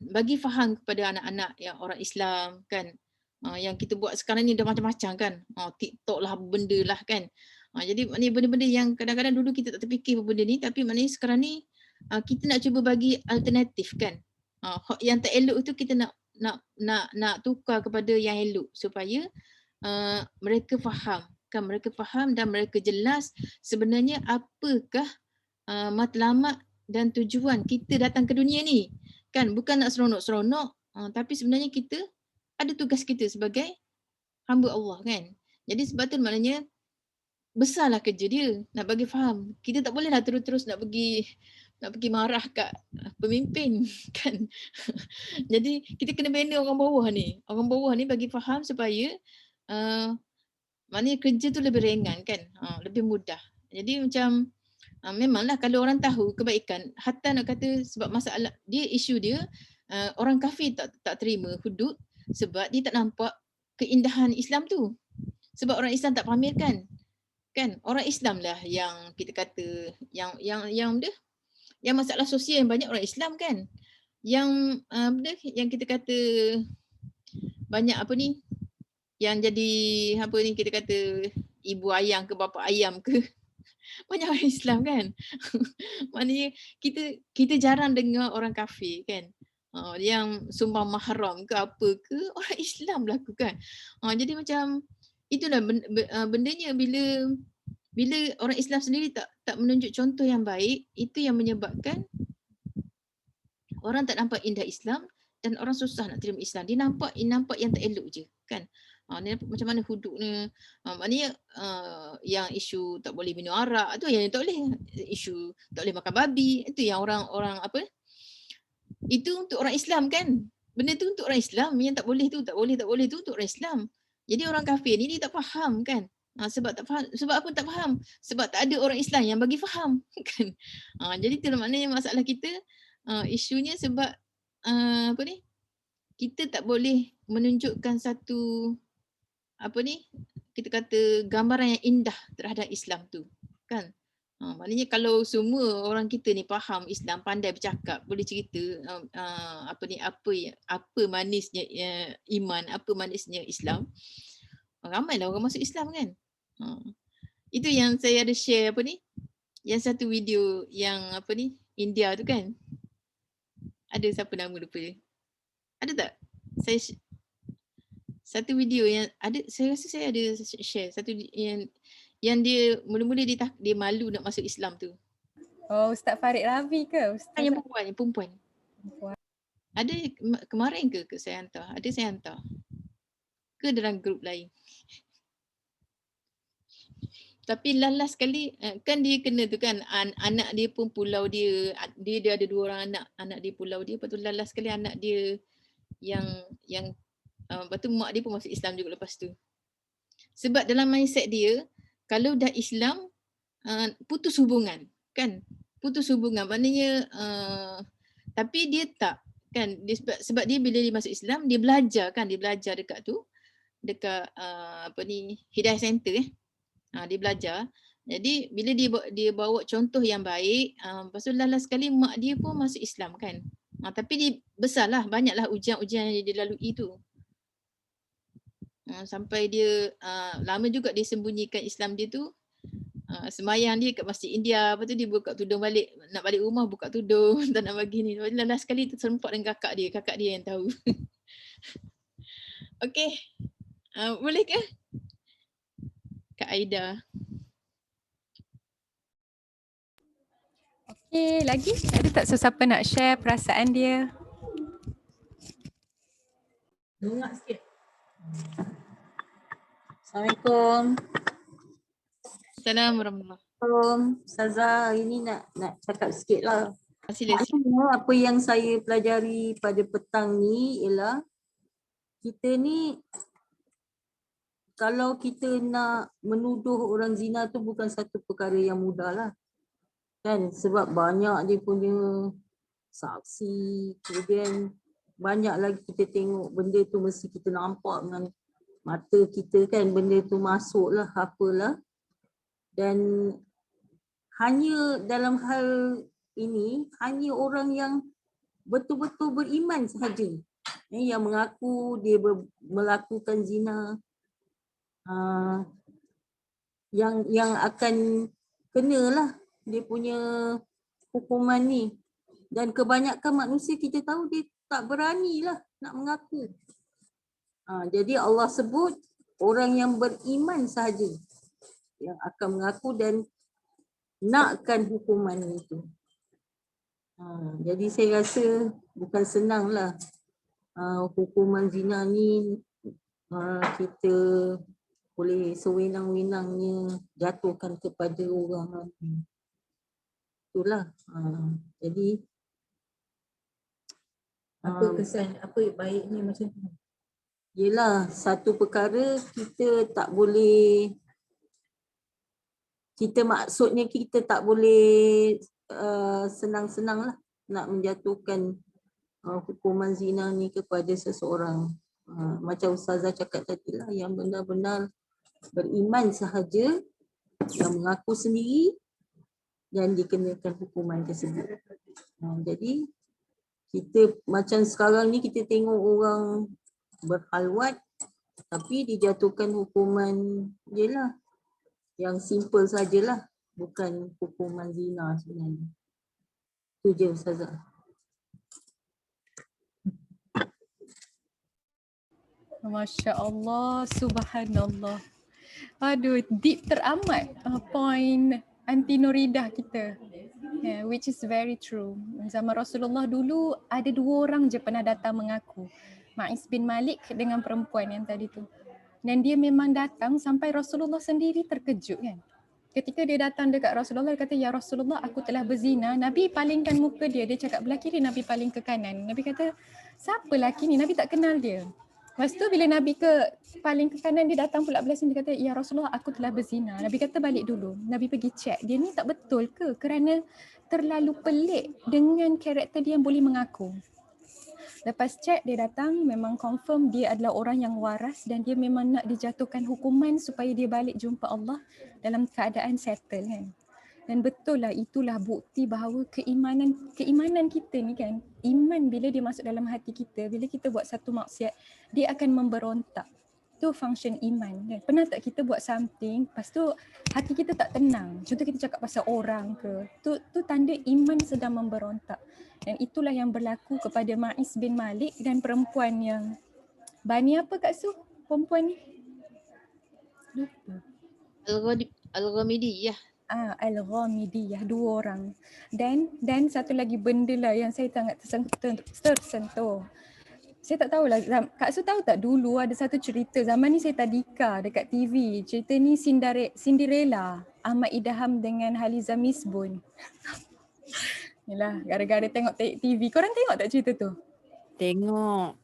bagi faham kepada anak-anak yang orang Islam kan, yang kita buat sekarang ni dah macam-macam kan, TikTok lah, benda lah kan. Jadi maknanya benda-benda yang kadang-kadang dulu kita tak terfikir benda ni, tapi maknanya sekarang ni kita nak cuba bagi alternatif kan. Yang tak elok tu kita nak tukar kepada yang elok supaya mereka faham kan, mereka faham dan mereka jelas sebenarnya apakah matlamat dan tujuan kita datang ke dunia ni kan. Bukan nak seronok-seronok, tapi sebenarnya kita ada tugas kita sebagai hamba Allah kan. Jadi sebab tu maknanya besarlah kerja dia nak bagi faham. Kita tak bolehlah terus-terus nak pergi nak pergi marah kat pemimpin kan. Jadi kita kena bina orang bawah ni. Orang bawah ni bagi faham supaya maknanya kerja tu lebih ringan kan, lebih mudah. Jadi macam memanglah kalau orang tahu kebaikan, hatta nak kata sebab masalah dia, isu dia orang kafir tak terima hudud sebab dia tak nampak keindahan Islam tu. Sebab orang Islam tak pamerkan. Kan orang Islam lah yang kita kata yang masalah sosial yang banyak orang Islam kan. Yang yang kita kata banyak apa ni, yang jadi apa ni kita kata ibu ayam ke bapa ayam ke banyak orang Islam kan. Maknanya kita jarang dengar orang kafir kan. Yang sumbang mahram ke apa ke orang Islam lakukan. Jadi macam itulah bendanya bila orang Islam sendiri tak menunjuk contoh yang baik, itu yang menyebabkan orang tak nampak indah Islam dan orang susah nak terima Islam. Dia nampak yang tak elok je kan. Dia nampak macam mana hudud ni. Maknanya yang isu tak boleh minum arak tu yang tak boleh. Isu tak boleh makan babi, itu yang orang apa? Itu untuk orang Islam kan. Benda tu untuk orang Islam, yang tak boleh tu untuk orang Islam. Jadi orang kafir ni dia tak faham kan. Sebab tak faham, sebab apa tak faham? Sebab tak ada orang Islam yang bagi faham kan. Jadi itulah maknanya masalah kita, isunya sebab apa ni? Kita tak boleh menunjukkan satu apa ni? Kita kata gambaran yang indah terhadap Islam tu kan. Maknanya kalau semua orang kita ni faham Islam, pandai bercakap, boleh cerita apa ni, apa manisnya iman, apa manisnya Islam, ramailah orang masuk Islam kan. Itu yang saya ada share apa ni, yang satu video yang apa ni, India tu kan. Ada siapa nama lupa. Ada tak? Saya satu video yang ada, saya rasa saya ada share satu yang dia mula-mula dia malu nak masuk Islam tu. Oh, Ustaz Farid Ravi ke? Ustaz Yang perempuan. Ada kemarin ke saya hantar? Ada saya hantar. Ke dalam grup lain. Tapi last sekali kan dia kena tu kan, anak dia pun pulau dia ada 2 orang anak dia pulau dia. Lepas tu last sekali anak dia yang lepas tu mak dia pun masuk Islam juga lepas tu. Sebab dalam mindset dia, kalau dah Islam putus hubungan kan, putus hubungan maknanya tapi dia tak kan, sebab dia bila dia masuk Islam dia belajar kan, dia belajar dekat tu, dekat apa ni, Hidayah Center dia belajar. Jadi bila dia bawa contoh yang baik, lepas tu last sekali mak dia pun masuk Islam kan. Tapi dia besarlah, banyaklah ujian-ujian yang dia lalui tu. Sampai dia lama juga dia sembunyikan Islam dia tu. Semayang dia kat Masjid India, lepas tu dia buka tudung balik, nak balik rumah buka tudung, tak nak bagi ni. Last sekali terserempak dengan kakak dia yang tahu. Okey, boleh ke? Kak Aida. Okey, lagi ada tak sesiapa nak share perasaan dia? Dongak sikit. Assalamualaikum. Assalamualaikum warahmatullahi Ustazah, hari ni nak cakap sikit lah. wabarakatuh. Maksudnya apa yang saya pelajari pada petang ni ialah kita ni kalau kita nak menuduh orang zina tu bukan satu perkara yang mudah lah. Kan, sebab banyak dia punya saksi, kemudian banyak lagi kita tengok benda tu mesti kita nampak dengan mata kita kan, benda tu masuk lah apalah. Dan hanya dalam hal ini, hanya orang yang betul-betul beriman sahaja yang mengaku dia melakukan zina, yang akan kenalah dia punya hukuman ni. Dan kebanyakan manusia kita tahu dia tak beranilah nak mengaku. Jadi Allah sebut orang yang beriman sahaja yang akan mengaku dan nakkan hukuman itu. Jadi saya rasa bukan senanglah hukuman zina ni kita boleh sewenang-wenangnya jatuhkan kepada orang. itulah. Jadi Apa kesan, apa baiknya macam tu? yelah, satu perkara kita tak boleh, maksudnya kita tak boleh senang-senang lah nak menjatuhkan hukuman zina ni kepada seseorang. Macam Ustazah cakap tadi lah, yang benar-benar beriman sahaja, yang mengaku sendiri dan dikenakan hukuman tersebut. Jadi kita macam sekarang ni kita tengok orang berhalwat tapi dijatuhkan hukuman jelah yang simple sajalah, bukan hukuman zina sebenarnya. Itu je Ustazah. Masya Allah, subhanallah. Aduh, deep teramat point Aunty Nuridah kita. Yeah, which is very true. Zaman Rasulullah dulu ada 2 orang je pernah datang mengaku. Ma'iz bin Malik dengan perempuan yang tadi tu. Dan dia memang datang sampai Rasulullah sendiri terkejut kan. Ketika dia datang dekat Rasulullah, dia kata, "Ya Rasulullah, aku telah berzina." Nabi palingkan muka dia, dia cakap belah kiri, Nabi paling ke kanan. Nabi kata, "Siapa lelaki ni?" Nabi tak kenal dia. Lepas tu bila Nabi paling ke kanan, dia datang pula belah sini, dia kata, "Ya Rasulullah, aku telah berzina." Nabi kata balik dulu. Nabi pergi check, dia ni tak betul ke? Kerana terlalu pelik dengan karakter dia yang boleh mengaku. Lepas check, dia datang memang confirm dia adalah orang yang waras dan dia memang nak dijatuhkan hukuman supaya dia balik jumpa Allah dalam keadaan settle kan. Dan betul lah, itulah bukti bahawa keimanan kita ni kan, iman bila dia masuk dalam hati kita, bila kita buat satu maksiat, dia akan memberontak. Itu function iman kan. Pernah tak kita buat something, lepas tu hati kita tak tenang. Contoh kita cakap pasal orang ke, tu tanda iman sedang memberontak. Dan itulah yang berlaku kepada Ma'iz bin Malik dan perempuan yang Bani apa Kak Su? Perempuan ni? Lupa. Al-Ghamidiyah. Al-Ghamidiyah, 2 orang. Dan satu lagi benda lah yang saya sangat tersentuh. Saya tak tahulah, Kak Su tahu tak dulu ada satu cerita, zaman ni saya tadika dekat TV. Cerita ni Cinderella, Ahmad Idham dengan Haliza Misbun. Yalah, gara-gara tengok TV. Korang tengok tak cerita tu? Tengok.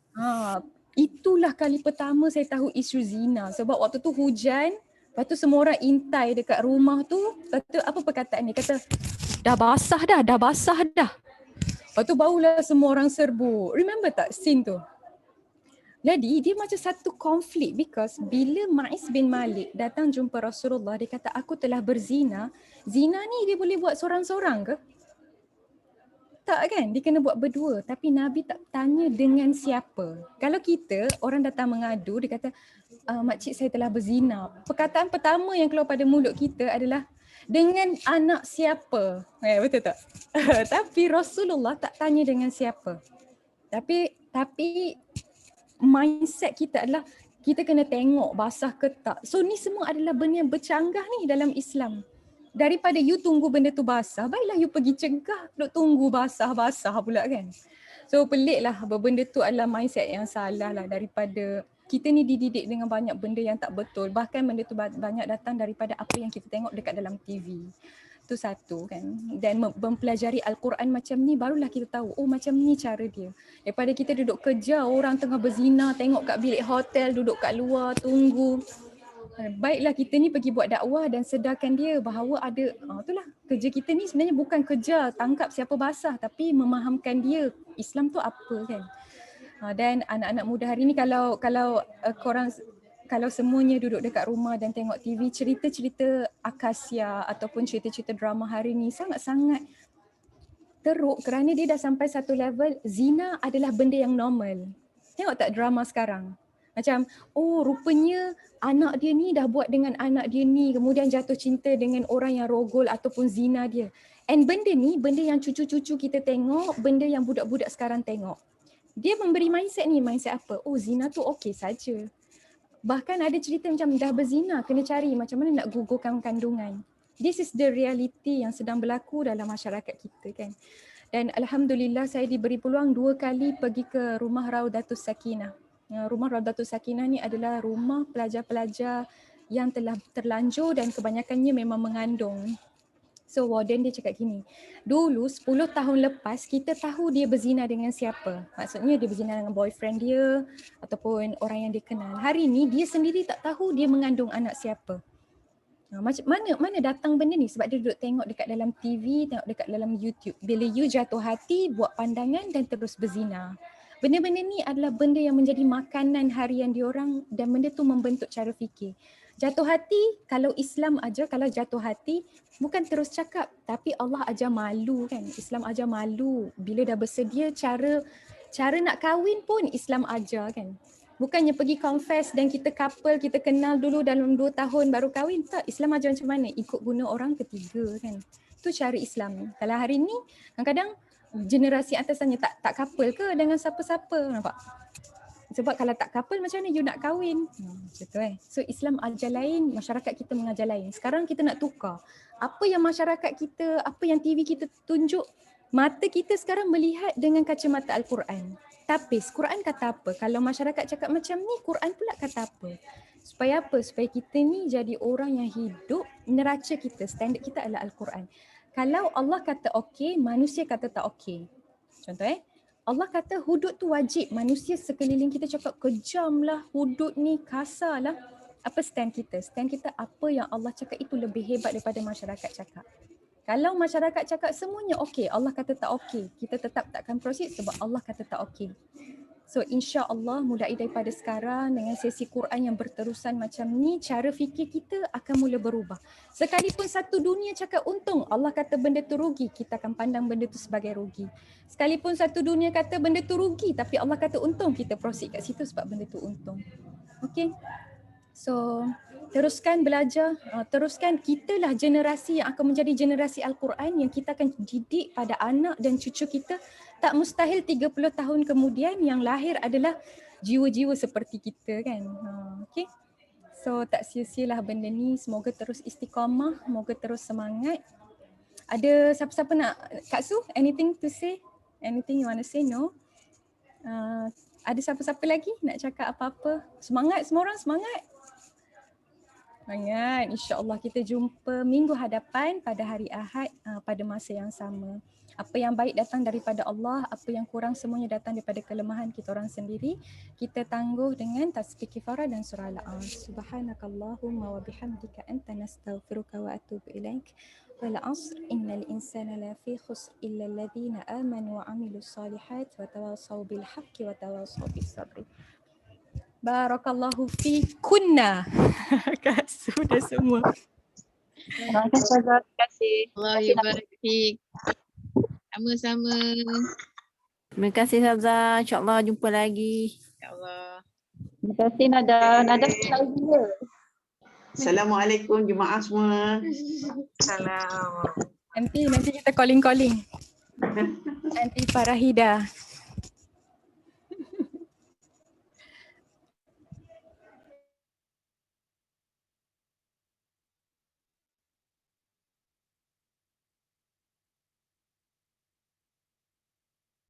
Itulah kali pertama saya tahu isu zina. Sebab waktu tu hujan, lepas tu semua orang intai dekat rumah tu. Lepas tu apa perkataan dia? Kata, dah basah dah. Lepas tu barulah semua orang serbu. Remember tak scene tu? Jadi dia macam satu konflik because bila Ma'iz bin Malik datang jumpa Rasulullah, dia kata, "Aku telah berzina." Zina ni dia boleh buat seorang-seorang ke? Tak kan? Dia kena buat berdua. Tapi Nabi tak tanya dengan siapa. Kalau kita, orang datang mengadu, dia kata, "Makcik saya telah berzina." Perkataan pertama yang keluar pada mulut kita adalah, dengan anak siapa? Betul tak? Tapi Rasulullah tak tanya dengan siapa. Tapi mindset kita adalah, kita kena tengok basah ke tak. So ni semua adalah benda yang bercanggah ni dalam Islam. Daripada you tunggu benda tu basah, baiklah you pergi cegah, duk tunggu basah-basah pula kan. So pelik lah, benda tu adalah mindset yang salah lah, daripada kita ni dididik dengan banyak benda yang tak betul. Bahkan benda tu banyak datang daripada apa yang kita tengok dekat dalam TV. Itu satu kan. Dan mempelajari Al-Quran macam ni, barulah kita tahu, oh macam ni cara dia. Daripada kita duduk kerja, orang tengah berzina, tengok kat bilik hotel, duduk kat luar, tunggu. Baiklah kita ni pergi buat dakwah dan sedarkan dia bahawa ada, itulah kerja kita ni sebenarnya bukan kerja tangkap siapa basah, tapi memahamkan dia Islam tu apa kan. Dan anak-anak muda hari ni kalau korang, kalau semuanya duduk dekat rumah dan tengok TV, cerita-cerita Akasia ataupun cerita-cerita drama hari ni sangat-sangat teruk kerana dia dah sampai satu level zina adalah benda yang normal. Tengok tak drama sekarang? Macam, oh rupanya anak dia ni dah buat dengan anak dia ni, kemudian jatuh cinta dengan orang yang rogol ataupun zina dia. And benda ni, benda yang cucu-cucu kita tengok, benda yang budak-budak sekarang tengok. Dia memberi mindset ni, mindset apa? Oh zina tu okey saja. Bahkan ada cerita macam dah berzina, kena cari macam mana nak gugurkan kandungan. This is the reality yang sedang berlaku dalam masyarakat kita kan. Dan Alhamdulillah saya diberi peluang 2 kali pergi ke rumah Raudatus Sakinah. Rumah Raudatus Sakinah ni adalah rumah pelajar-pelajar yang telah terlanjur dan kebanyakannya memang mengandung. So warden dia cakap gini, dulu 10 tahun lepas kita tahu dia berzina dengan siapa. Maksudnya dia berzina dengan boyfriend dia ataupun orang yang dia kenal. Hari ni dia sendiri tak tahu dia mengandung anak siapa. Macam mana datang benda ni? Sebab dia duduk tengok dekat dalam TV, tengok dekat dalam YouTube. Bila you jatuh hati, buat pandangan dan terus berzina. Benda-benda ni adalah benda yang menjadi makanan harian diorang dan benda tu membentuk cara fikir. Jatuh hati, kalau Islam ajar, kalau jatuh hati bukan terus cakap, tapi Allah ajar malu kan. Islam ajar malu. Bila dah bersedia, cara nak kahwin pun Islam ajar kan. Bukannya pergi confess dan kita couple, kita kenal dulu dalam 2 tahun baru kahwin. Tak, Islam ajar macam mana? Ikut guna orang ketiga kan. Itu cara Islam. Kalau hari ni kadang-kadang generasi atasannya tak couple ke dengan siapa-siapa, nampak? Sebab kalau tak couple macam mana you nak kahwin? Macam tu So Islam ajar lain, masyarakat kita mengajar lain. Sekarang kita nak tukar. Apa yang masyarakat kita, apa yang TV kita tunjuk, mata kita sekarang melihat dengan kacamata Al-Quran. Tapis, Quran kata apa? Kalau masyarakat cakap macam ni, Quran pula kata apa? Supaya apa? Supaya kita ni jadi orang yang hidup, neraca kita, standard kita adalah Al-Quran. Kalau Allah kata okey, manusia kata tak okey. Contoh Allah kata hudud tu wajib. Manusia sekeliling kita cakap kejam lah, hudud ni kasar lah. Apa stand kita? Stand kita apa yang Allah cakap itu lebih hebat daripada masyarakat cakap. Kalau masyarakat cakap semuanya okey, Allah kata tak okey, kita tetap takkan proceed sebab Allah kata tak okey. So insya-Allah mulai daripada sekarang dengan sesi Quran yang berterusan macam ni, cara fikir kita akan mula berubah. Sekalipun satu dunia cakap untung, Allah kata benda tu rugi, kita akan pandang benda tu sebagai rugi. Sekalipun satu dunia kata benda tu rugi tapi Allah kata untung, kita proceed kat situ sebab benda tu untung. Okay. So teruskan belajar, teruskan, kitalah generasi yang akan menjadi generasi Al-Quran yang kita akan didik pada anak dan cucu kita. Tak mustahil 30 tahun kemudian yang lahir adalah jiwa-jiwa seperti kita kan. Okay. So tak sia-sialah benda ni, semoga terus istiqamah, semoga terus semangat. Ada siapa-siapa nak, Kak Su, anything to say? Anything you want to say? No? Ada siapa-siapa lagi nak cakap apa-apa? Semangat semua orang, semangat. Semangat. InsyaAllah kita jumpa minggu hadapan pada hari Ahad pada masa yang sama. Apa yang baik datang daripada Allah, apa yang kurang semuanya datang daripada kelemahan kita orang sendiri. Kita tangguh dengan tasbih kifarah dan surah Al-As. Subhanakallahumma wa bihamdika anta nastaghfiruka wa atubu ilaik. Wal 'asr innal insana lafi khusr illa alladhina amanu wa 'amilus solihat wa tawassaw bil haqqi wa tawassaw bis sabr. Barakallahu fi kunna. Kak sudah semua. Terima kasih. Allah yubarik fik. Sama-sama. Terima kasih Sabza. InsyaAllah jumpa lagi. InsyaAllah. Terima kasih Nada. Nada sekali dulu. Assalamualaikum jemaah semua. Salam. Nanti kita calling. Nanti Farahida.